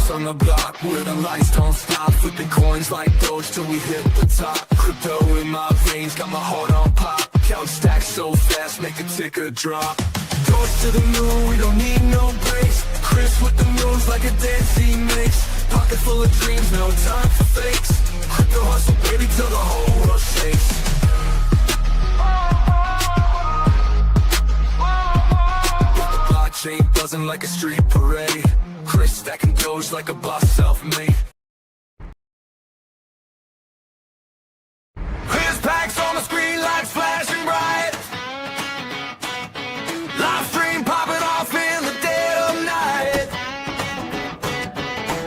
Fresh on the block where the lights don't stop, flipping coins like Doge till we hit the top. Crypto in my veins, got my heart on pop. Count stacks so fast, make a ticker drop. Doge to the moon, we don't need no breaks. Kriss with the moves like a dancing mix. Pocket full of dreams, no time for fakes. Crypto hustle, baby, till the whole world shakes. With the blockchain buzzing like a street parade. Kriss stacking Doge like a boss self-made. His packs on the screen, lights flashing bright. Live stream popping off in the dead of night.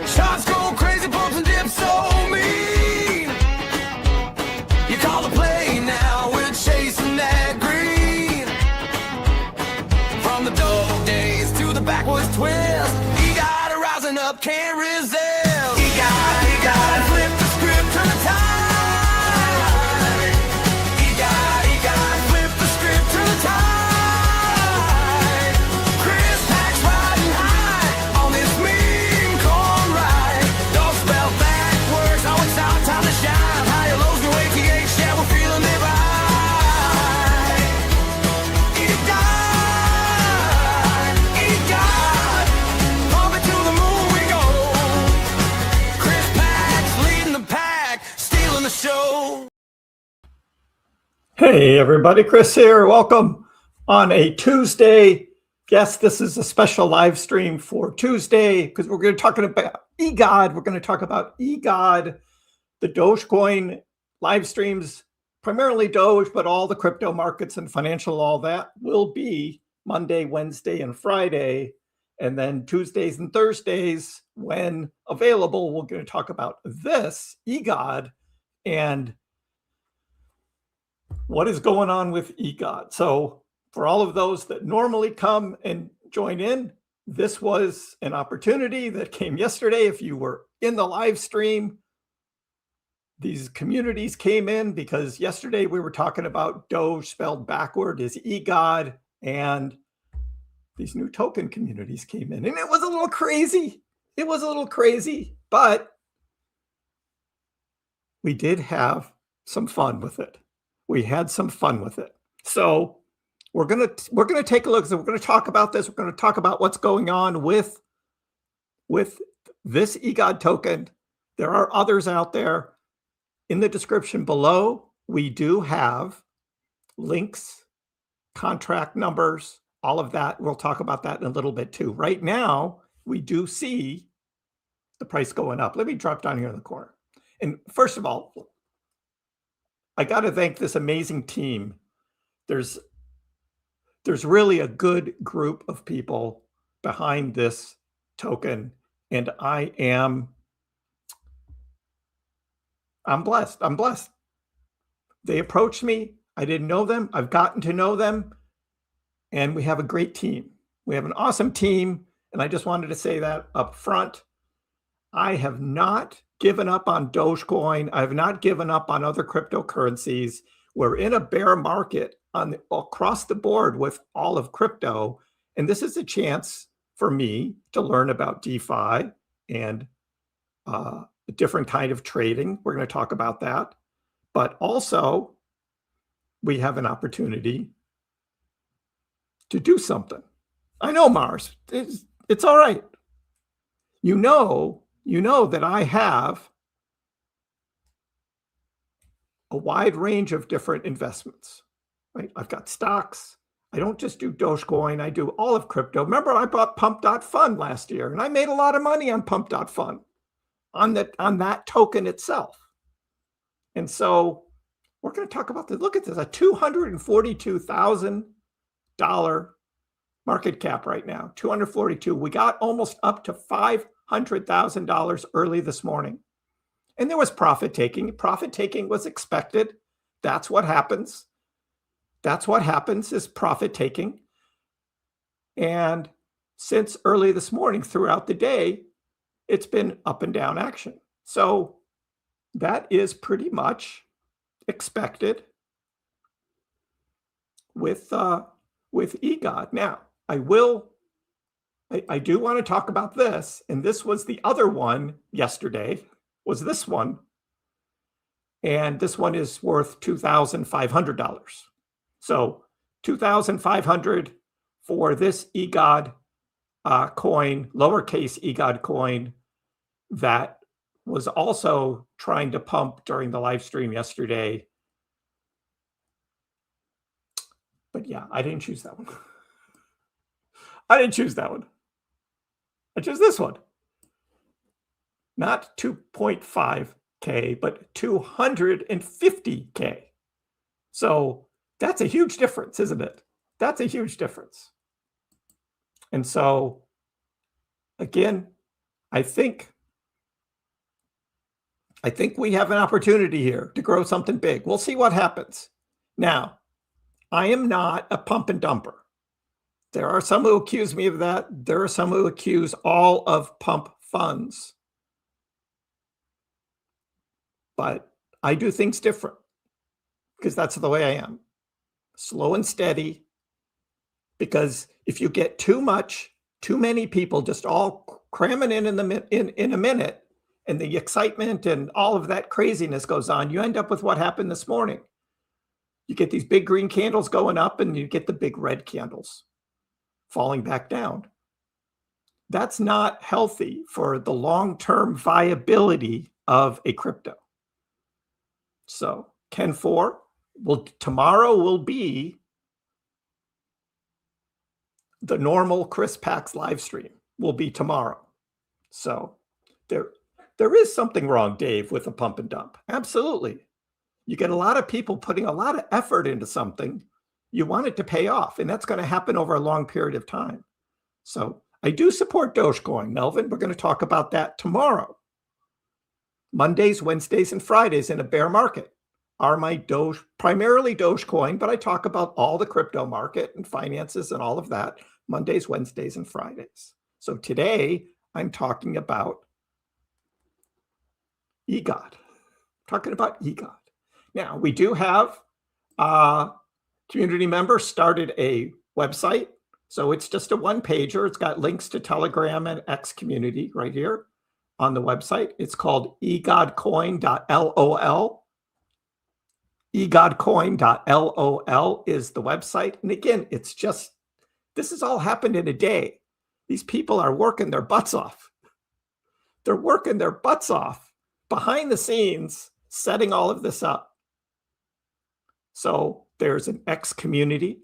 Shots go crazy, bumps and dips so mean. You call the play now, we're chasing that green. From the dope days to the backwoods twist, he got a rising up, can't resist. He got flip the script, turn the tide. Hey everybody, Kriss here. Welcome on a Tuesday. Yes, this is a special live stream for Tuesday because we're going to talk about eGod. We're going to talk about eGod, the Dogecoin live streams, primarily Doge, but all the crypto markets and financial, all that will be Monday, Wednesday, and Friday. And then Tuesdays and Thursdays, when available, we're going to talk about this eGod and what is going on with eGod. So for all of those that normally come and join in, this was an opportunity that came yesterday. If you were in the live stream, these communities came in because yesterday we were talking about Doge spelled backward is eGod, and these new token communities came in, and it was a little crazy. It was a little crazy, but we did have some fun with it. We had some fun with it. So we're gonna take a look. So we're gonna talk about this. We're gonna talk about what's going on with this eGod token. There are others out there. In the description below, we do have links, contract numbers, all of that. We'll talk about that in a little bit too. Right now, we do see the price going up. Let me drop down here in the corner. And first of all, I got to thank this amazing team. There's really a good group of people behind this token, and I'm blessed. I'm blessed. They approached me. I didn't know them. I've gotten to know them, and we have a great team. We have an awesome team, and I just wanted to say that up front. I have not given up on Dogecoin. I have not given up on other cryptocurrencies. We're in a bear market across the board with all of crypto. And this is a chance for me to learn about DeFi and a different kind of trading. We're going to talk about that. But also, we have an opportunity to do something. I know, Mars. It's all right. You know that I have a wide range of different investments, right? I've got stocks. I don't just do Dogecoin. I do all of crypto. Remember, I bought Pump.Fund last year, and I made a lot of money on Pump.Fund, on that token itself. And so we're going to talk about this. Look at this, a $242,000 market cap right now, 242. We got almost up to $500,000 early this morning. And there was profit taking. Profit taking was expected. That's what happens. That's what happens is profit taking. And since early this morning, throughout the day, it's been up and down action. So that is pretty much expected with eGod. Now, I will I do want to talk about this. And this was the other one yesterday, was this one. And this one is worth $2,500. So $2,500 for this EGOD coin, lowercase EGOD coin, that was also trying to pump during the live stream yesterday. But yeah, I didn't choose that one. I didn't choose that one. I chose this one. Not 2.5K, but 250K. So that's a huge difference, isn't it? That's a huge difference. And so, again, I think we have an opportunity here to grow something big. We'll see what happens. Now, I am not a pump and dumper. There are some who accuse me of that. There are some who accuse all of pump funds. But I do things different because that's the way I am. Slow and steady. Because if you get too many people just all cramming in a minute, and the excitement and all of that craziness goes on, you end up with what happened this morning. You get these big green candles going up and you get the big red candles falling back down. That's not healthy for the long-term viability of a crypto. So Ken 4, tomorrow will be the normal Kriss Pax live stream will be tomorrow. So there is something wrong, Dave, with a pump and dump. Absolutely. You get a lot of people putting a lot of effort into something. You want it to pay off, and that's going to happen over a long period of time. So I do support Dogecoin, Melvin. We're going to talk about that tomorrow. Mondays, Wednesdays, and Fridays in a bear market are my Doge, primarily Dogecoin, but I talk about all the crypto market and finances and all of that Mondays, Wednesdays, and Fridays. So today I'm talking about EGOD. Talking about EGOD. Now, we do have community members started a website. So it's just a one-pager. It's got links to Telegram and X community right here on the website. It's called egodcoin.lol. egodcoin.lol is the website. And again, it's just, this has all happened in a day. These people are working their butts off. They're working their butts off behind the scenes, setting all of this up. So there's an X community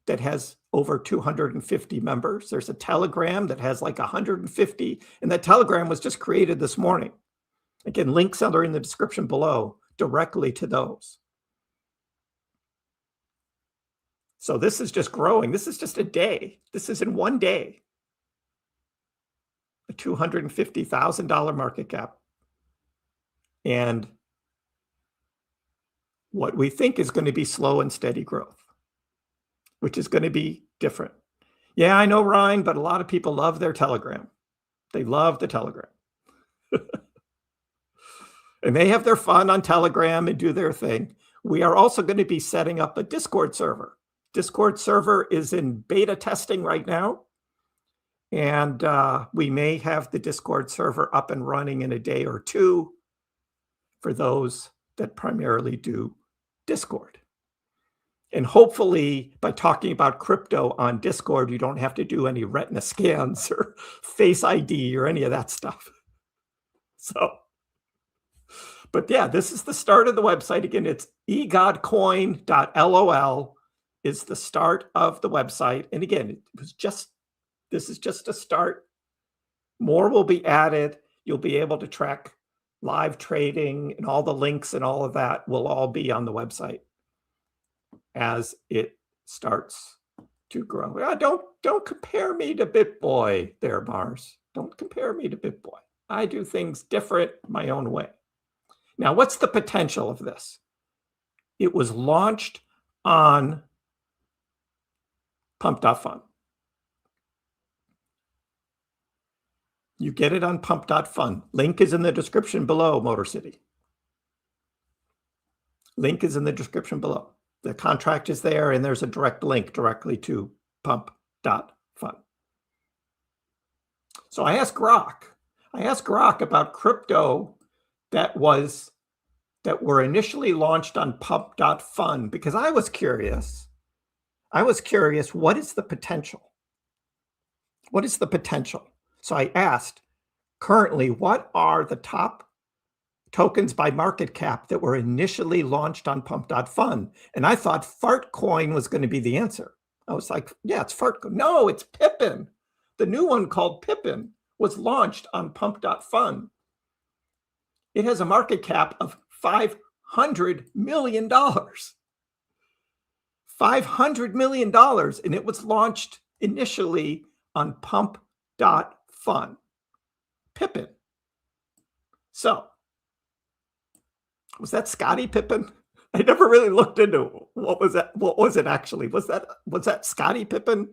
that has over 250 members. There's a Telegram that has like 150. And that Telegram was just created this morning. Again, links are in the description below directly to those. So this is just growing. This is just a day. This is in one day. A $250,000 market cap. And what we think is going to be slow and steady growth, which is going to be different. Yeah, I know, Ryan, but a lot of people love their Telegram. They love the Telegram. And they have their fun on Telegram and do their thing. We are also going to be setting up a Discord server. Discord server is in beta testing right now. And we may have the Discord server up and running in a day or two for those that primarily do Discord. And hopefully, by talking about crypto on Discord, you don't have to do any retina scans or Face ID or any of that stuff. So, but yeah, this is the start of the website. Again, it's egodcoin.lol is the start of the website. And again, this is just a start. More will be added. You'll be able to track live trading, and all the links and all of that will all be on the website as it starts to grow. Don't compare me to BitBoy there, Mars. Don't compare me to BitBoy. I do things different my own way. Now, what's the potential of this? It was launched on Pump.fun. You get it on Pump.fun. Link is in the description below, Motor City. Link is in the description below. The contract is there, and there's a direct link directly to Pump.fun. So I asked Grok about crypto that were initially launched on pump.fun because I was curious. What is the potential? What is the potential? So I asked, currently, what are the top tokens by market cap that were initially launched on pump.fun? And I thought Fartcoin was going to be the answer. I was like, yeah, it's Fartcoin. No, it's Pippin. The new one called Pippin was launched on pump.fun. It has a market cap of $500 million. $500 million, and it was launched initially on pump.fun. Pippin. So, was that Scottie Pippen? I never really looked into what was that. What was it actually? Was that Scottie Pippen?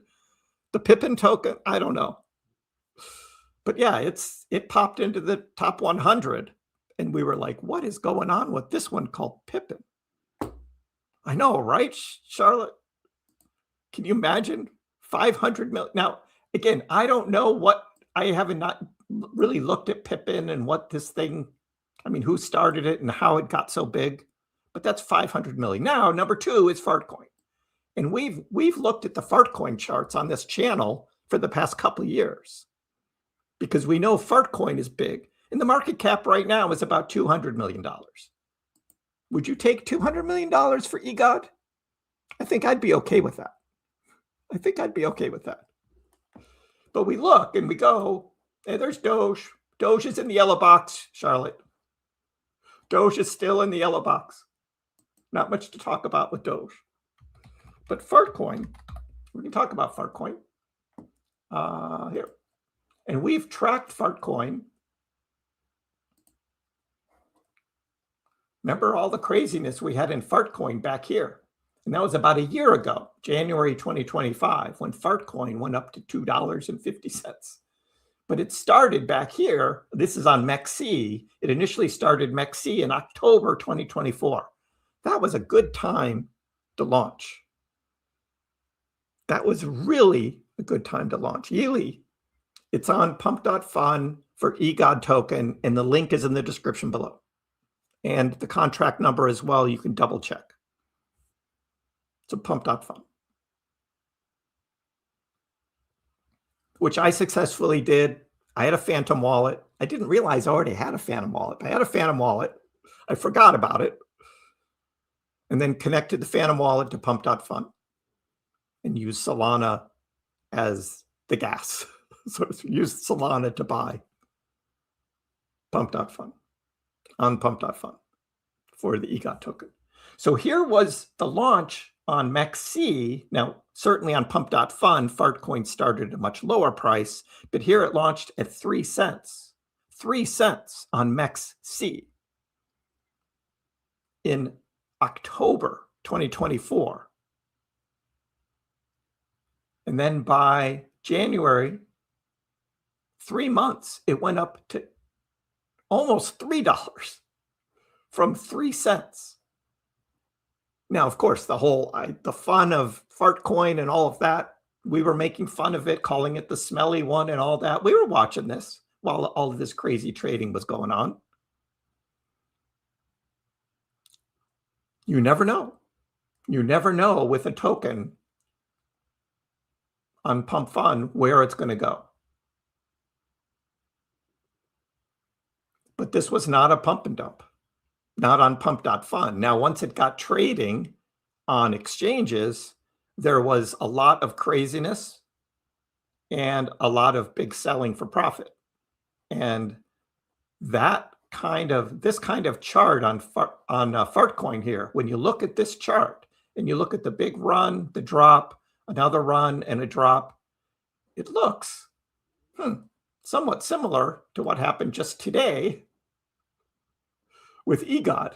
The Pippin token? I don't know. But yeah, it popped into the top 100, and we were like, what is going on with this one called Pippin? I know, right, Charlotte? Can you imagine 500 million? Now, again, I don't know what, I haven't not really looked at Pippin and what this thing, I mean, who started it and how it got so big, but that's 500 million. Now, number two is Fartcoin. And we've looked at the Fartcoin charts on this channel for the past couple of years because we know Fartcoin is big. And the market cap right now is about $200 million. Would you take $200 million for EGOD? I think I'd be okay with that. But we look and we go, hey, there's Doge. Doge is in the yellow box, Charlotte. Doge is still in the yellow box. Not much to talk about with Doge. But Fartcoin, we can talk about Fartcoin here. And we've tracked Fartcoin. Remember all the craziness we had in Fartcoin back here. And that was about a year ago, January 2025, when Fartcoin went up to $2.50. But it started back here. This is on MEXC. It initially started MEXC in October 2024. That was a good time to launch. That was really a good time to launch. Yearly, it's on pump.fun for EGOD token, and the link is in the description below. And the contract number as well, you can double check. So pump.fun, which I successfully did. I had a Phantom wallet. I didn't realize I already had a Phantom wallet. I had a Phantom wallet. I forgot about it. And then connected the Phantom wallet to pump.fun and used Solana as the gas. So used Solana to buy pump.fun on pump.fun for the EGOT token. So here was the launch on MEXC. Now, certainly on pump.fun, Fartcoin started at a much lower price, but here it launched at 3 cents. 3 cents on MEXC in October 2024. And then by January, 3 months, it went up to almost $3 from 3 cents. Now, of course, the fun of Fartcoin and all of that, we were making fun of it, calling it the smelly one and all that. We were watching this while all of this crazy trading was going on. You never know. You never know with a token on Pump Fun where it's going to go. But this was not a pump and dump, not on pump.fun. Now, once it got trading on exchanges, there was a lot of craziness and a lot of big selling for profit. And this kind of chart on Fartcoin here, when you look at this chart and you look at the big run, the drop, another run and a drop, it looks somewhat similar to what happened just today with EGOD.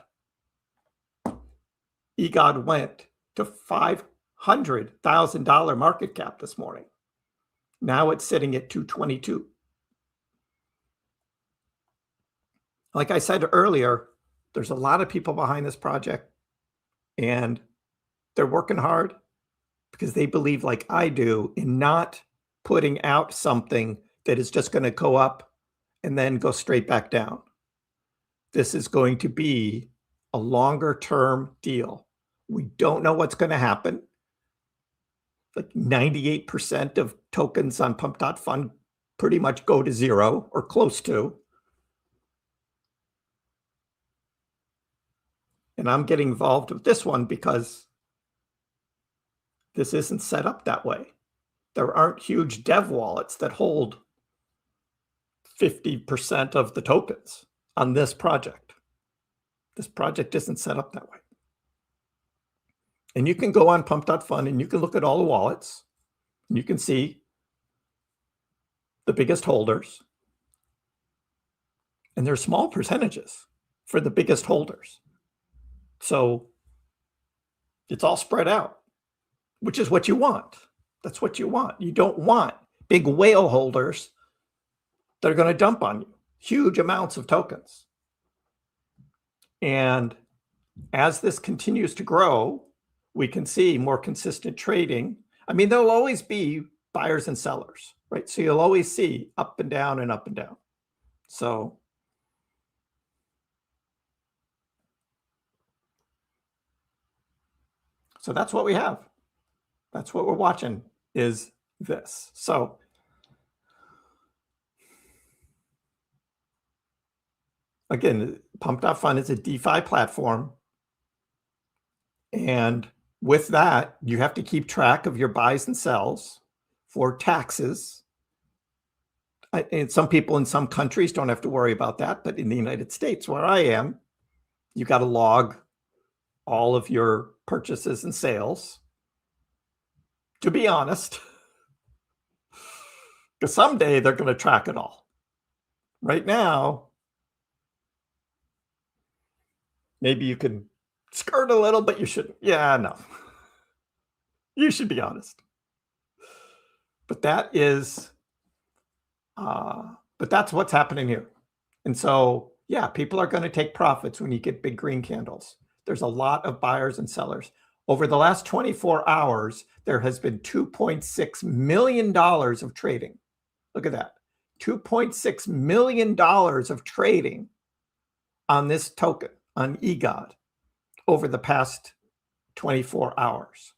EGOD went to $500,000 market cap this morning. Now it's sitting at 222. Like I said earlier, there's a lot of people behind this project, and they're working hard because they believe, like I do, in not putting out something that is just going to go up and then go straight back down. This is going to be a longer term deal. We don't know what's going to happen. Like 98% of tokens on pump.fun pretty much go to zero or close to. And I'm getting involved with this one because this isn't set up that way. There aren't huge dev wallets that hold 50% of the tokens on this project. This project isn't set up that way. And you can go on pump.fun and you can look at all the wallets. And you can see the biggest holders. And they're small percentages for the biggest holders. So it's all spread out, which is what you want. That's what you want. You don't want big whale holders that are going to dump on you huge amounts of tokens. And as this continues to grow, we can see more consistent trading. I mean, there'll always be buyers and sellers, right? So you'll always see up and down and up and down. So that's what we have. That's what we're watching is this. So again, Pump.fun is a DeFi platform. And with that, you have to keep track of your buys and sells for taxes. And some people in some countries don't have to worry about that. But in the United States, where I am, you got to log all of your purchases and sales. To be honest, because someday they're going to track it all. Right now, maybe you can skirt a little, but you shouldn't. Yeah, no. You should be honest. But that is, but that's what's happening here. And so, yeah, people are going to take profits when you get big green candles. There's a lot of buyers and sellers. Over the last 24 hours, there has been $2.6 million of trading. Look at that. $2.6 million of trading on this token, on eGod, over the past 24 hours.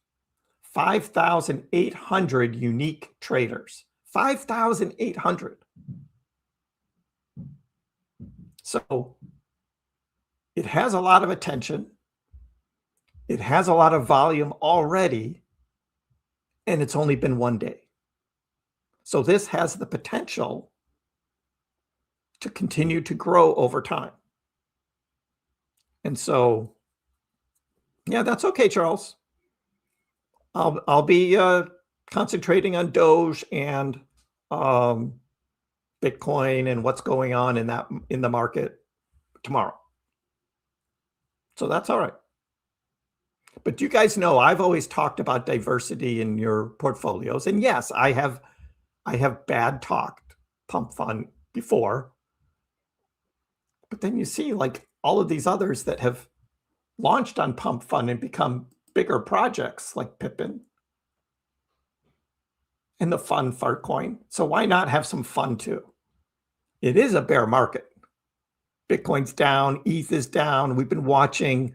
5,800 unique traders. 5,800. So it has a lot of attention. It has a lot of volume already, and it's only been one day. So this has the potential to continue to grow over time. And so, yeah, that's okay, Charles. I'll be concentrating on Doge and Bitcoin and what's going on in the market tomorrow. So that's all right. But you guys know I've always talked about diversity in your portfolios. And yes, I have bad talked Pump Fund before. But then you see like all of these others that have launched on Pump Fund and become bigger projects like Pippin and the fun Fartcoin. So why not have some fun too? It is a bear market. Bitcoin's down, ETH is down. We've been watching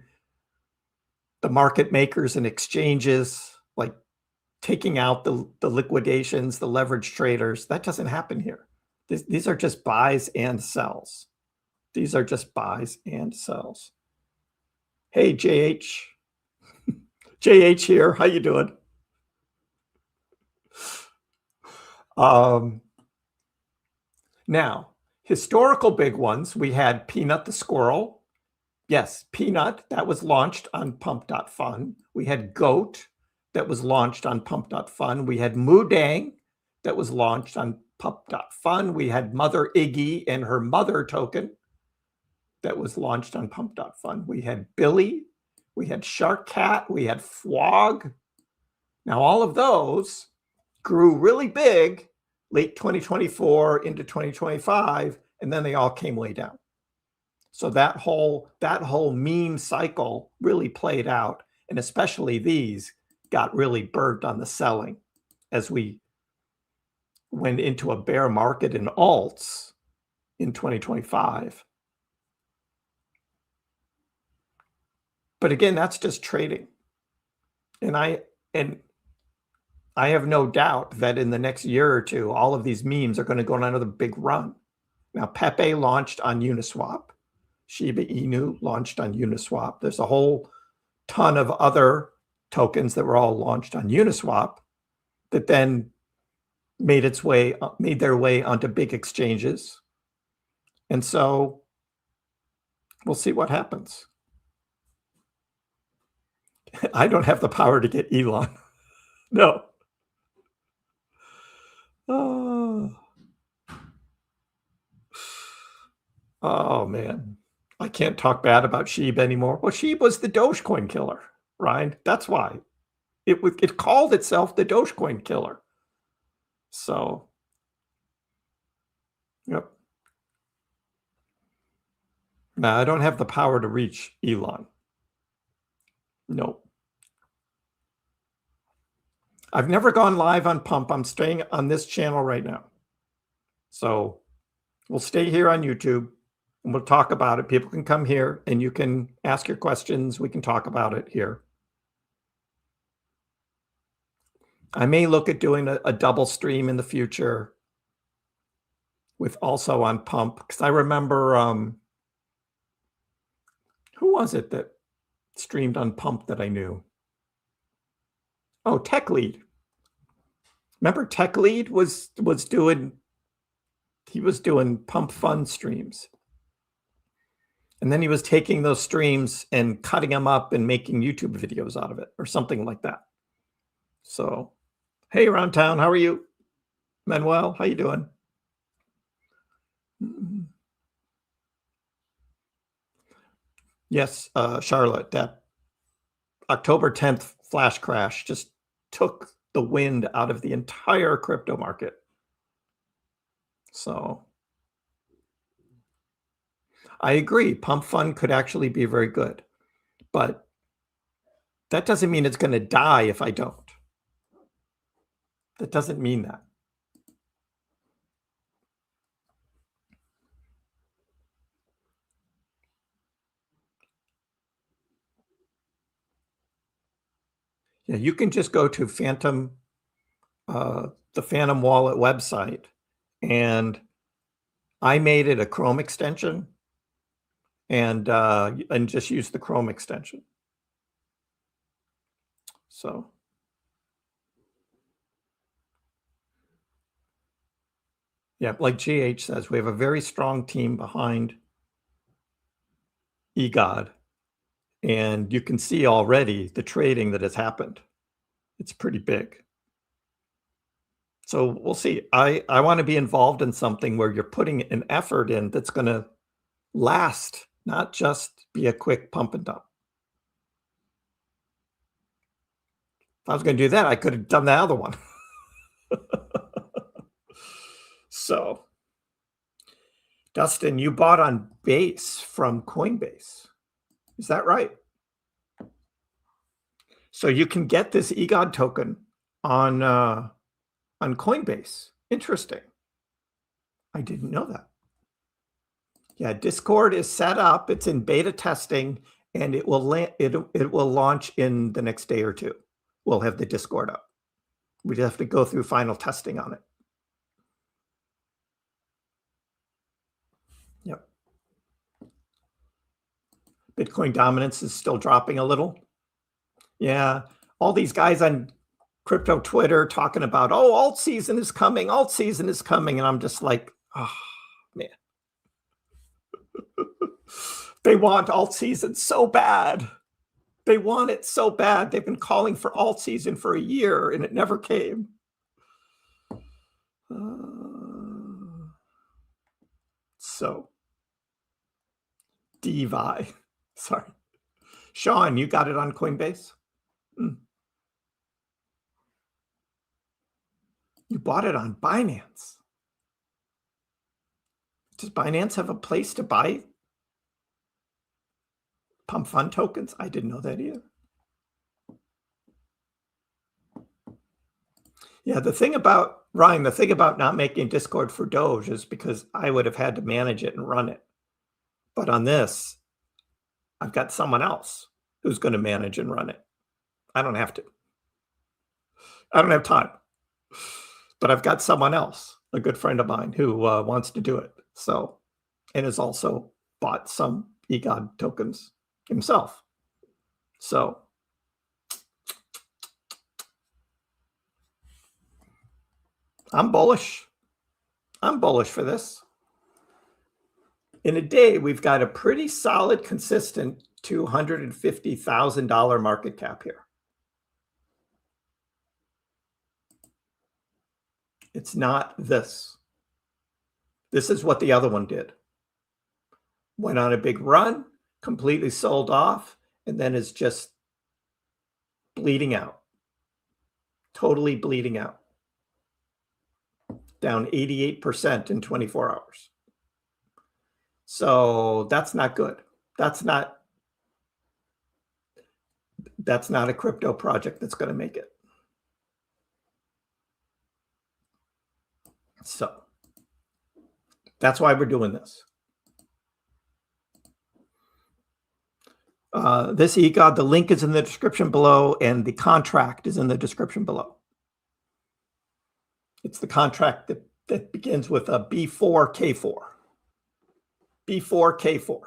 the market makers and exchanges like taking out the liquidations, the leverage traders. That doesn't happen here. These are just buys and sells. These are just buys and sells. Hey, JH. JH here. How you doing? Now, historical big ones. We had Peanut the Squirrel. Yes, Peanut, that was launched on Pump.fun. We had Goat, that was launched on Pump.fun. We had Moodang, that was launched on Pump.fun. We had Mother Iggy and her mother token, that was launched on Pump.fun. We had Billy, we had Shark Cat, we had Fwog. Now, all of those grew really big late 2024 into 2025, and then they all came way down. So that whole meme cycle really played out, and especially these got really burnt on the selling as we went into a bear market in alts in 2025. But again, that's just trading. And I have no doubt that in the next year or two, all of these memes are going to go on another big run. Now, Pepe launched on Uniswap. Shiba Inu launched on Uniswap. There's a whole ton of other tokens that were all launched on Uniswap that then made their way onto big exchanges. And so we'll see what happens. I don't have the power to get Elon. No. Oh, man. I can't talk bad about SHIB anymore. Well, SHIB was the Dogecoin killer, Ryan. That's why. It called itself the Dogecoin killer. So, yep. Now, I don't have the power to reach Elon. Nope. I've never gone live on Pump. I'm staying on this channel right now. So we'll stay here on YouTube and we'll talk about it. People can come here and you can ask your questions. We can talk about it here. I may look at doing a double stream in the future with also on Pump, because I remember, who was it that streamed on Pump that I knew? Oh, Tech Lead. Remember Tech Lead was doing Pump Fund streams. And then he was taking those streams and cutting them up and making YouTube videos out of it or something like that. So, hey, Around Town, how are you? Manuel, how you doing? Yes, Charlotte, that October 10th flash crash just took the wind out of the entire crypto market. So I agree, Pump Fund could actually be very good, but that doesn't mean it's going to die if I don't. That doesn't mean that. Yeah, you can just go to the Phantom Wallet website, and I made it a Chrome extension, and just use the Chrome extension. So, yeah, like GH says, we have a very strong team behind eGod, and you can see already the trading that has happened. It's pretty big. So we'll see. I want to be involved in something where you're putting an effort in that's going to last, not just be a quick pump and dump. If I was going to do that, I could have done the other one. So, Dustin, you bought on Base from Coinbase. Is that right? So you can get this eGod token on Coinbase. Interesting. I didn't know that. Yeah, Discord is set up. It's in beta testing, and it will launch in the next day or two. We'll have the Discord up. We have to go through final testing on it. Yep. Bitcoin dominance is still dropping a little. Yeah, all these guys on crypto Twitter talking about, oh, alt season is coming, alt season is coming. And I'm just like, oh, man. They want alt season so bad. They want it so bad. They've been calling for alt season for a year and it never came. So, DeVi. Sorry. Sean, you got it on Coinbase? You bought it on Binance. Does Binance have a place to buy Pump Fund tokens? I didn't know that either. Yeah, the thing about Ryan, the thing about not making Discord for Doge is because I would have had to manage it and run it. But on this, I've got someone else who's going to manage and run it. I don't have to. I don't have time. But I've got someone else, a good friend of mine, who wants to do it. So, and has also bought some EGOD tokens himself. So, I'm bullish. I'm bullish for this. In a day, we've got a pretty solid, consistent $250,000 market cap here. It's not this. This is what the other one did. Went on a big run, completely sold off, and then is just bleeding out. Totally bleeding out. Down 88% in 24 hours. So that's not good. That's not a crypto project that's going to make it. So that's why we're doing this. This EGOD, the link is in the description below, and the contract is in the description below. It's the contract that begins with a B4K4. B4K4.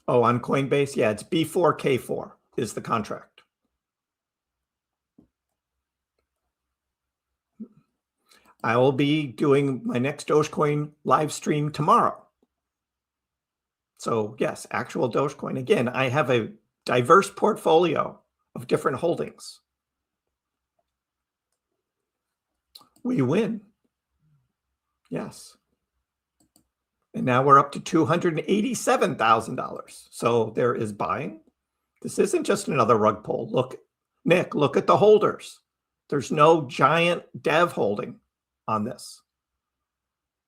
Oh, on Coinbase? Yeah, it's B4K4 is the contract. I will be doing my next Dogecoin live stream tomorrow. So yes, actual Dogecoin. Again, I have a diverse portfolio of different holdings. We win. Yes. And now we're up to $287,000. So there is buying. This isn't just another rug pull. Look, Nick, look at the holders. There's no giant dev holding on this.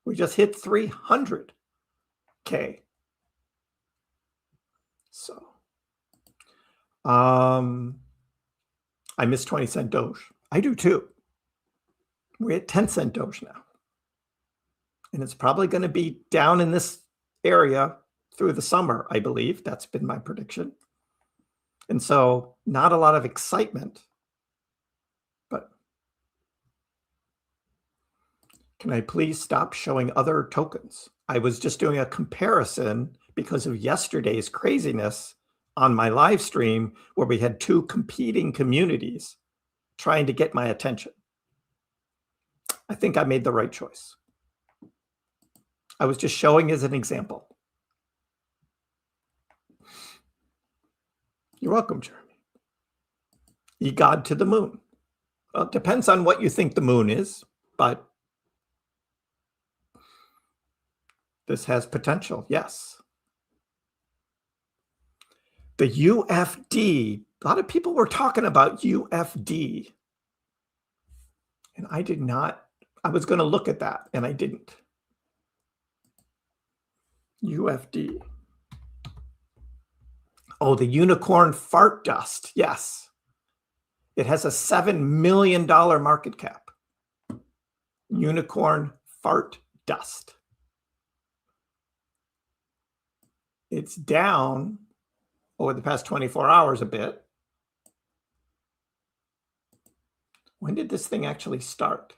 We just hit 300K. So I miss 20-cent Doge. I do too. We're at 10-cent Doge now. And it's probably going to be down in this area through the summer, I believe. That's been my prediction. And so not a lot of excitement. But can I please stop showing other tokens? I was just doing a comparison because of yesterday's craziness on my live stream where we had two competing communities trying to get my attention. I think I made the right choice. I was just showing as an example. You're welcome, Jeremy. EGOD to the moon. Well, it depends on what you think the moon is, but this has potential, yes. The UFD, a lot of people were talking about UFD. And I did not, I was going to look at that and I didn't. UFD. Oh, the unicorn fart dust. Yes. It has a $7 million market cap. Unicorn fart dust. It's down over the past 24 hours a bit. When did this thing actually start?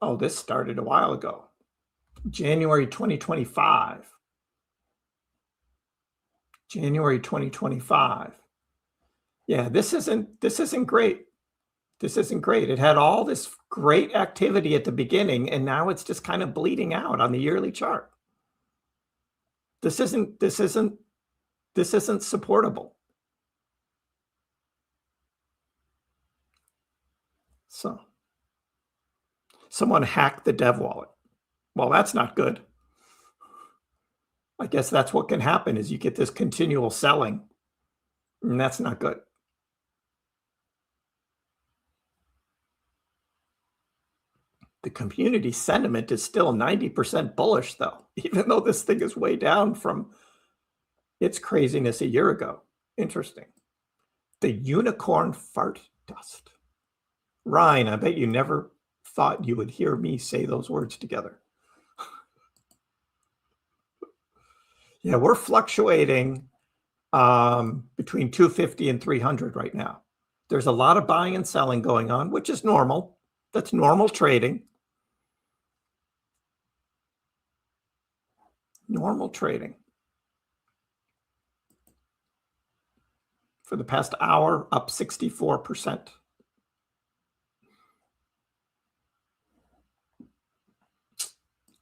Oh, this started a while ago. January 2025. January 2025. Yeah, this isn't great. This isn't great. It had all this great activity at the beginning, and now it's just kind of bleeding out on the yearly chart. This isn't supportable. So someone hacked the dev wallet. Well, that's not good. I guess that's what can happen is you get this continual selling, and that's not good. The community sentiment is still 90% bullish, though, even though this thing is way down from its craziness a year ago. Interesting. The unicorn fart dust. Ryan, I bet you never thought you would hear me say those words together. Yeah, we're fluctuating between 250 and 300 right now. There's a lot of buying and selling going on, which is normal. That's normal trading. Normal trading. For the past hour, up 64%.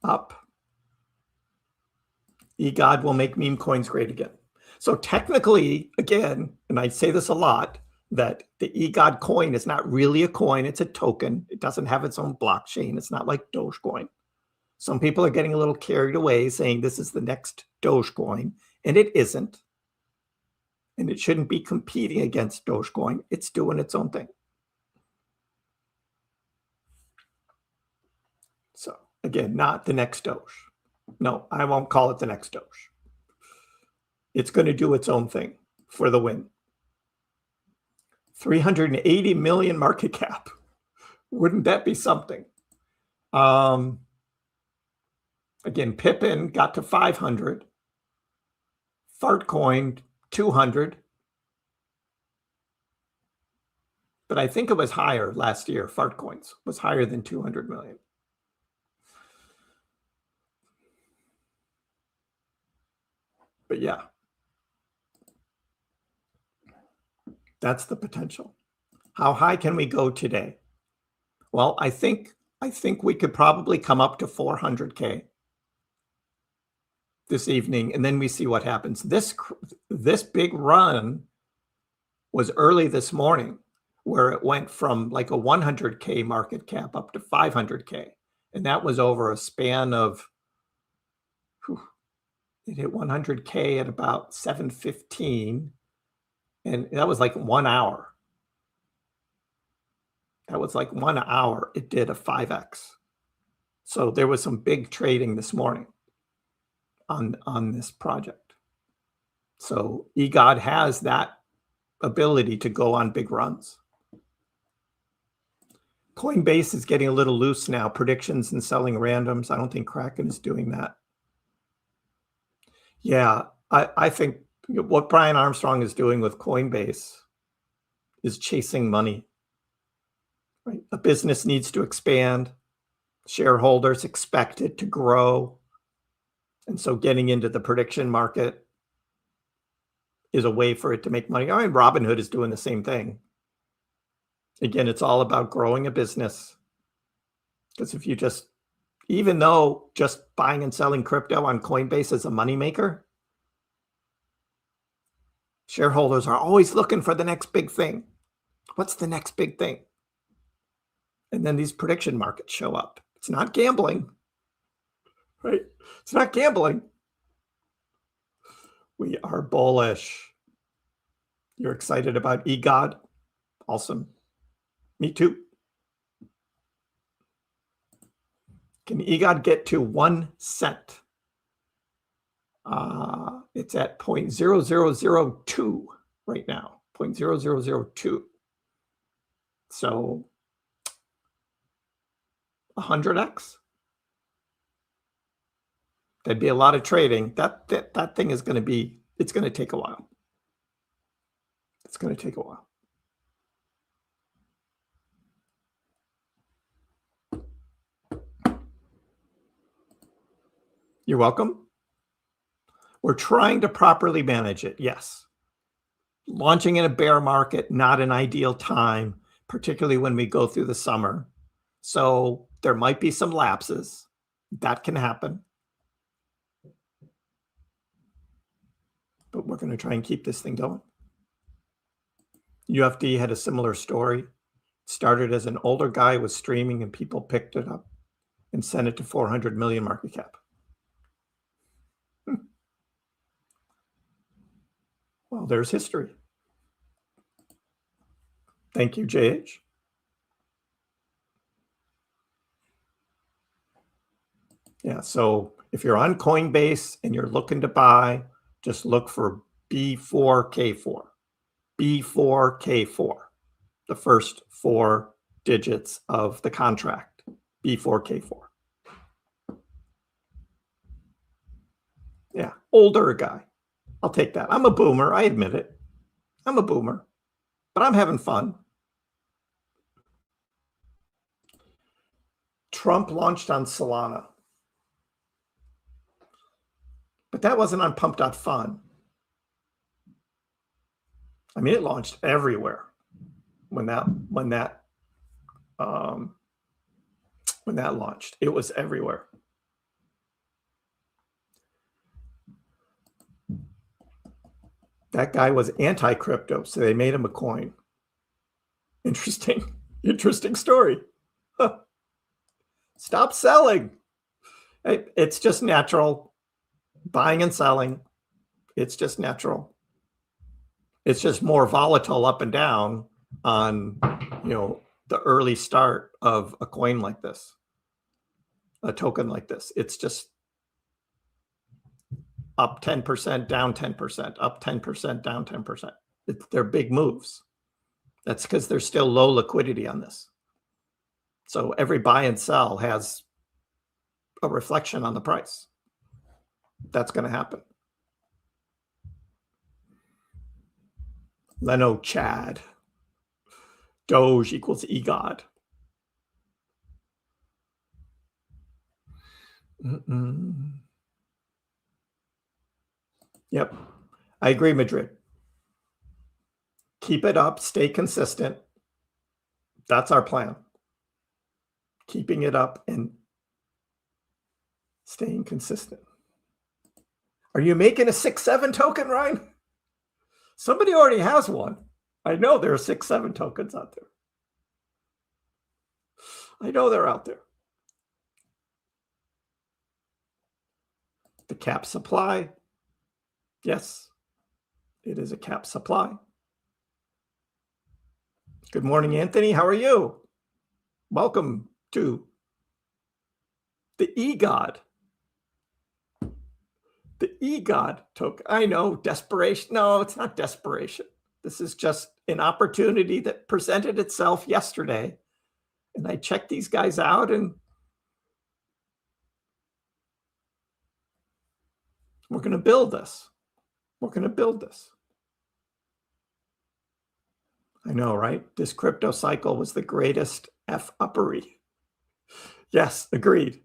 Up. eGod will make meme coins great again. So technically, again, and I say this a lot, that the eGod coin is not really a coin. It's a token. It doesn't have its own blockchain. It's not like Dogecoin. Some people are getting a little carried away saying this is the next Dogecoin, and it isn't. And it shouldn't be competing against Dogecoin. It's doing its own thing. So again, not the next Doge. No, I won't call it the next Doge. It's going to do its own thing for the win. 380 million market cap. Wouldn't that be something? Again, Pippin got to 500. Fartcoin 200. But I think it was higher last year. Fartcoins was higher than 200 million. But yeah, that's the potential. How high can we go today? Well, I think we could probably come up to 400K this evening, and then we see what happens. This big run was early this morning, where it went from like a 100K market cap up to 500K, and that was over a span of. It hit 100K at about 7:15, and that was like 1 hour. That was like 1 hour. It did a 5x. So there was some big trading this morning on this project. So eGod has that ability to go on big runs. Coinbase is getting a little loose now. Predictions and selling randoms. I don't think Kraken is doing that. Yeah, I think what Brian Armstrong is doing with Coinbase is chasing money. Right? A business needs to expand. Shareholders expect it to grow. And so getting into the prediction market is a way for it to make money. I mean, Robinhood is doing the same thing. Again, it's all about growing a business. Because if you just, even though just buying and selling crypto on Coinbase is a moneymaker, shareholders are always looking for the next big thing. What's the next big thing? And then these prediction markets show up. It's not gambling, right? It's not gambling. We are bullish. You're excited about eGod? Awesome. Me too. Can eGod get to 1 cent? It's at 0.0002 right now, 0.0002. So 100x. That'd be a lot of trading. That thing is going to be, it's going to take a while. It's going to take a while. You're welcome. We're trying to properly manage it. Yes. Launching in a bear market, not an ideal time, particularly when we go through the summer. So there might be some lapses. That can happen. But we're going to try and keep this thing going. UFD had a similar story. Started as an older guy was streaming and people picked it up and sent it to 400 million market cap. Well, there's history. Thank you, JH. Yeah. So if you're on Coinbase and you're looking to buy, just look for B4K4. B4K4. The first 4 digits of the contract. B4K4. Yeah. Older guy. I'll take that. I'm a boomer. I admit it. I'm a boomer. But I'm having fun. Trump launched on Solana. But that wasn't on pump.fun. I mean, it launched everywhere when that launched. It was everywhere. That guy was anti-crypto, so they made him a coin. Interesting story. Huh. Stop selling. It's just natural. Buying and selling. It's just natural. It's just more volatile up and down on, the early start of a coin like this, a token like this. It's just up 10%, down 10%, up 10%, down 10%. They're big moves. That's because there's still low liquidity on this. So every buy and sell has a reflection on the price. That's going to happen. Leno Chad. Doge equals EGOD. Yep. I agree, Madrid. Keep it up. Stay consistent. That's our plan. Keeping it up and staying consistent. Are you making a 6-7 token, Ryan? Somebody already has one. I know there are 6-7 tokens out there. I know they're out there. The cap supply. Yes, it is a cap supply. Good morning, Anthony. How are you? Welcome to the EGOD. The EGOD token. I know, desperation. No, it's not desperation. This is just an opportunity that presented itself yesterday. And I checked these guys out and we're going to build this. We're going to build this. I know, right? This crypto cycle was the greatest F-uppery. Yes, agreed.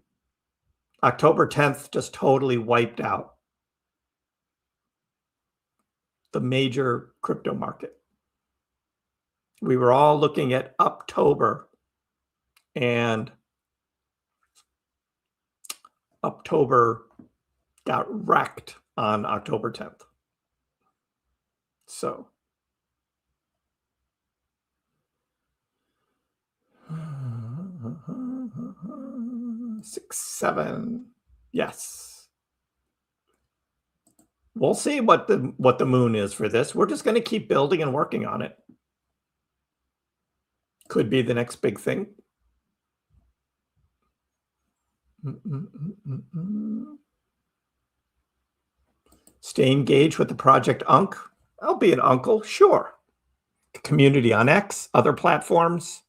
October 10th just totally wiped out the major crypto market. We were all looking at October, and October got wrecked on October 10th. So 6-7, yes. We'll see what the moon is for this. We're just going to keep building and working on it. Could be the next big thing. Stay engaged with the Project Unc. I'll be an uncle, sure. The community on X, other platforms.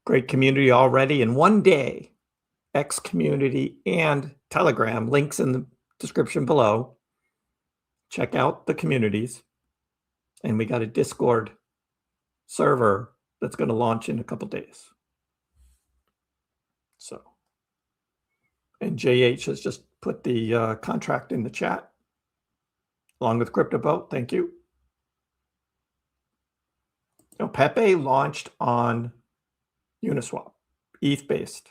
Great community already. In one day, X community and Telegram, links in the description below. Check out the communities. And we got a Discord server that's going to launch in a couple days. So, and JH has just put the contract in the chat along with CryptoBoat. Thank you. Now, Pepe launched on Uniswap, ETH-based,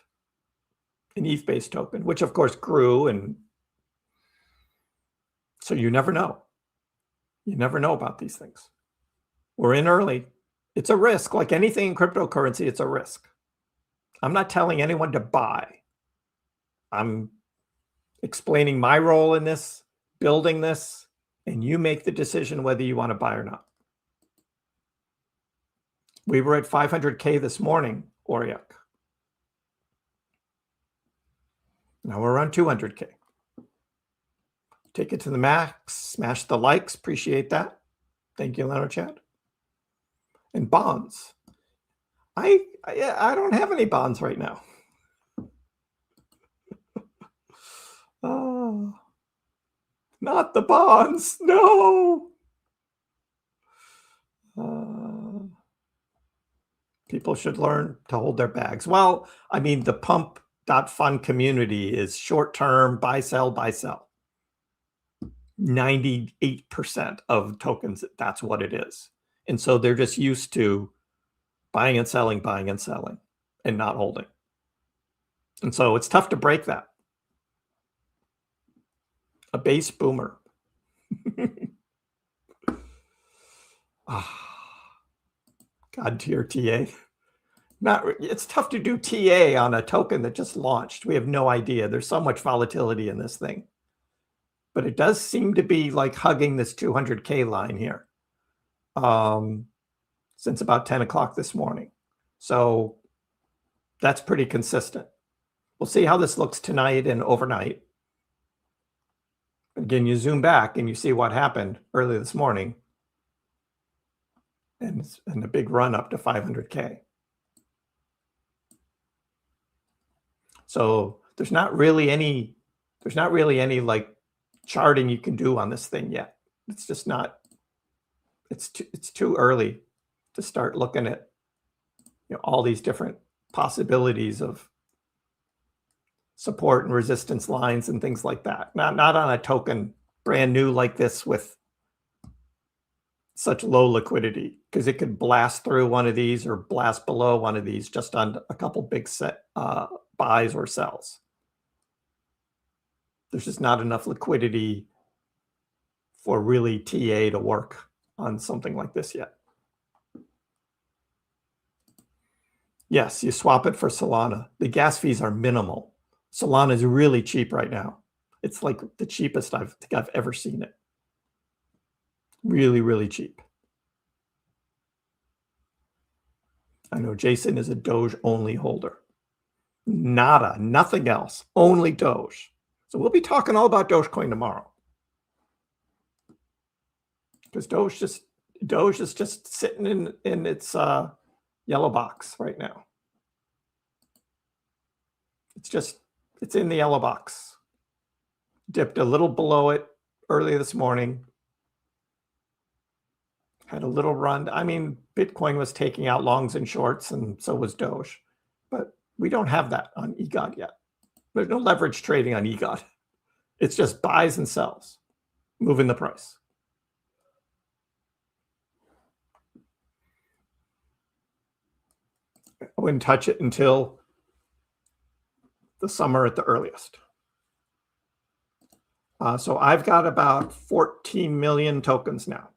an ETH-based token, which of course grew, and so you never know. You never know about these things. We're in early. It's a risk. Like anything in cryptocurrency, it's a risk. I'm not telling anyone to buy. I'm explaining my role in this, building this, and you make the decision whether you want to buy or not. We were at 500K this morning, Oriak. Now we're around 200K. Take it to the max, smash the likes, appreciate that. Thank you, Leno Chad. And bonds. I don't have any bonds right now. Oh, not the bonds, no. People should learn to hold their bags. Well, I mean, the pump.fun community is short-term, buy, sell, buy, sell. 98% of tokens, that's what it is. And so they're just used to buying and selling, and not holding. And so it's tough to break that. A base boomer. God tier TA. It's tough to do TA on a token that just launched. We have no idea. There's so much volatility in this thing. But it does seem to be like hugging this 200K line here since about 10 o'clock this morning. So that's pretty consistent. We'll see how this looks tonight and overnight. Again, you zoom back and you see what happened early this morning and a big run up to 500K. So there's not really any like charting you can do on this thing yet. It's just not, it's too early to start looking at, you know, all these different possibilities of support and resistance lines and things like that. Not on a token brand new like this with such low liquidity, because it could blast through one of these or blast below one of these just on a couple big set buys or sells. There's just not enough liquidity for really TA to work on something like this yet. Yes, you swap it for Solana. The gas fees are minimal. Solana is really cheap right now. It's like the cheapest I think I've ever seen it. Really, really cheap. I know Jason is a Doge only holder. Nada, nothing else, only Doge. So we'll be talking all about Dogecoin tomorrow. Because Doge is just sitting in its yellow box right now. It's in the yellow box. Dipped a little below it early this morning. Had a little run. I mean, Bitcoin was taking out longs and shorts, and so was Doge. But we don't have that on EGOT yet. There's no leverage trading on EGOT. It's just buys and sells, moving the price. I wouldn't touch it until the summer at the earliest. So I've got about 14 million tokens now.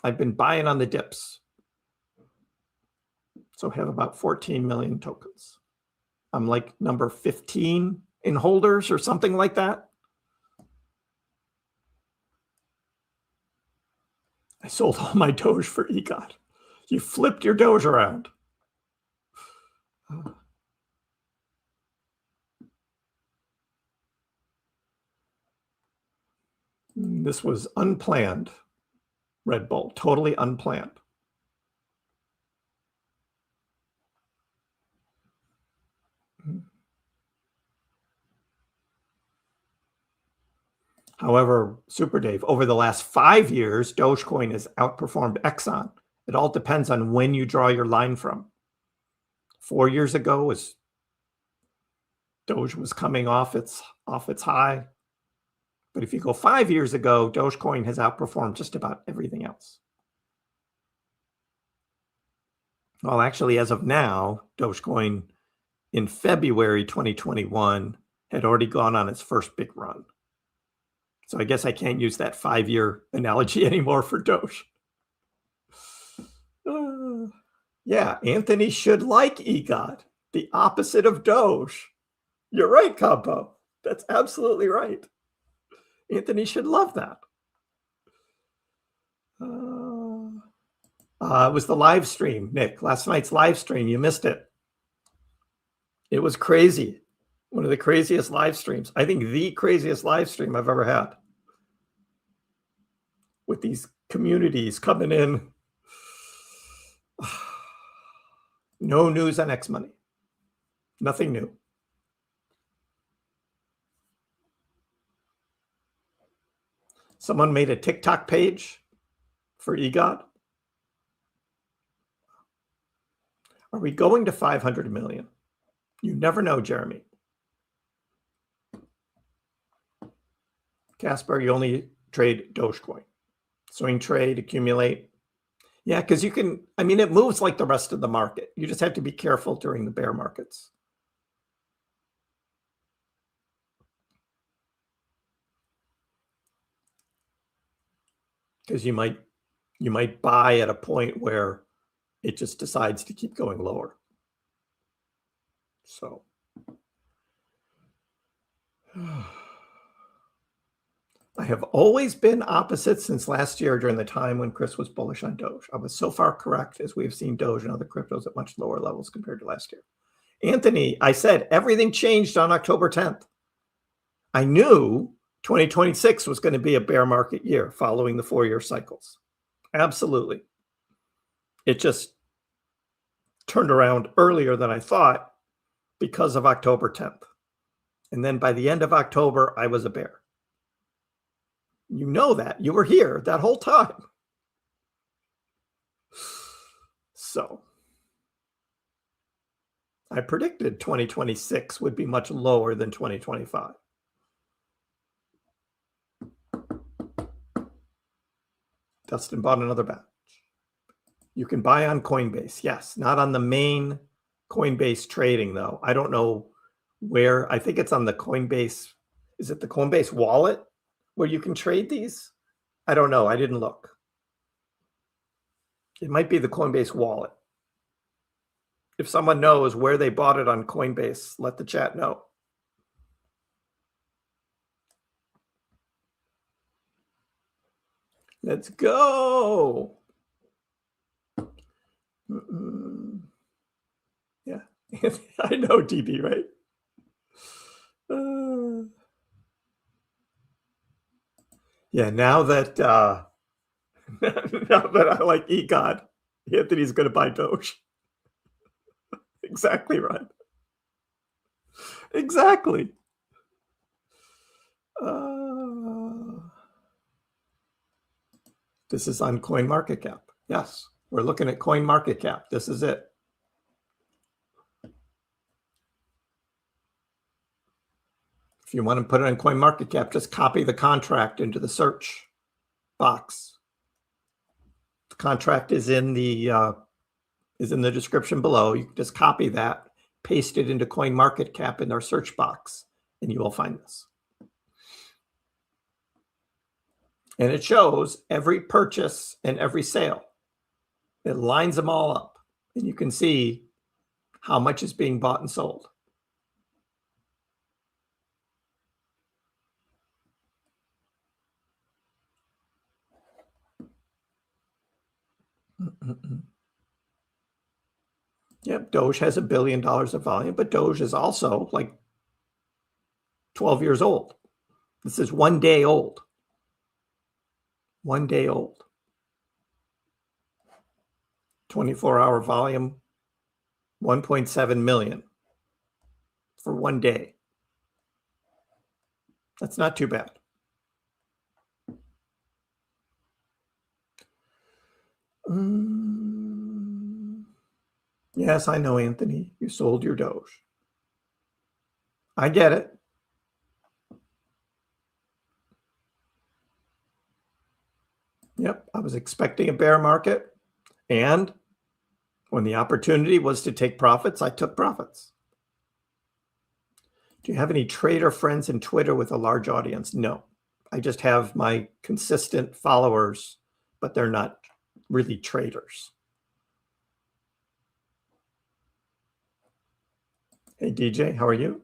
I've been buying on the dips. So I have about 14 million tokens. I'm like number 15 in holders or something like that. I sold all my Doge for EGOT. You flipped your Doge around. This was unplanned, Red Bull, totally unplanned. However, Super Dave, over the last 5 years, Dogecoin has outperformed Exxon. It all depends on when you draw your line from. 4 years ago, Doge was coming off its high. But if you go 5 years ago, Dogecoin has outperformed just about everything else. Well, actually, as of now, Dogecoin in February 2021 had already gone on its first big run. So I guess I can't use that 5-year analogy anymore for Doge. Yeah, Anthony should like EGOT, the opposite of Doge. You're right, Campo. That's absolutely right. Anthony should love that. It was the live stream, Nick. Last night's live stream. You missed it. It was crazy. One of the craziest live streams. I think the craziest live stream I've ever had. With these communities coming in. No news on X money. Nothing new. Someone made a TikTok page for EGOD. Are we going to 500 million? You never know, Jeremy. Casper, you only trade Dogecoin. Swing trade, accumulate. Yeah, because you can, I mean, it moves like the rest of the market. You just have to be careful during the bear markets. Because you might buy at a point where it just decides to keep going lower. So I have always been opposite since last year during the time when Kriss was bullish on Doge. I was so far correct, as we've seen Doge and other cryptos at much lower levels compared to last year. Anthony, I said everything changed on October 10th. I knew 2026 was going to be a bear market year following the 4-year cycles. Absolutely. It just turned around earlier than I thought because of October 10th. And then by the end of October, I was a bear. You know that. You were here that whole time. So I predicted 2026 would be much lower than 2025. Dustin bought another batch. You can buy on Coinbase. Yes, not on the main Coinbase trading, though. I don't know where. I think it's on the Coinbase. Is it the Coinbase wallet where you can trade these? I don't know. I didn't look. It might be the Coinbase wallet. If someone knows where they bought it on Coinbase, let the chat know. Let's go. Yeah, I know, DB, right? Yeah, now that now that I like EGOD, Anthony's going to buy Doge. Exactly right. Exactly. This is on CoinMarketCap. Yes, we're looking at CoinMarketCap. This is it. If you want to put it on CoinMarketCap, just copy the contract into the search box. The contract is in the description below. You can just copy that, paste it into CoinMarketCap in our search box, and you will find this. And it shows every purchase and every sale. It lines them all up, and you can see how much is being bought and sold. Yep, Doge has $1 billion of volume, but Doge is also like 12 years old. This is 1 day old. 1 day old. 24-hour volume, 1.7 million for 1 day. That's not too bad. Yes, I know, Anthony. You sold your Doge. I get it. Yep, I was expecting a bear market. And when the opportunity was to take profits, I took profits. Do you have any trader friends in Twitter with a large audience? No. I just have my consistent followers, but they're not really traders. Hey, DJ, how are you?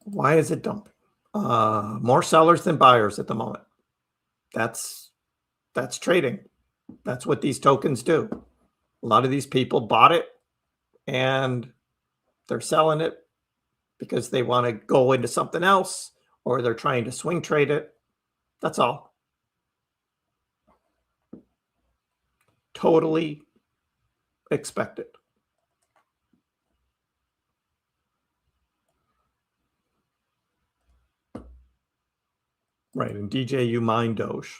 Why is it dumping? More sellers than buyers at the moment. That's trading. That's what these tokens do. A lot of these people bought it and they're selling it because they want to go into something else or they're trying to swing trade it. That's all. Totally expected. Right. And DJU MyDoge.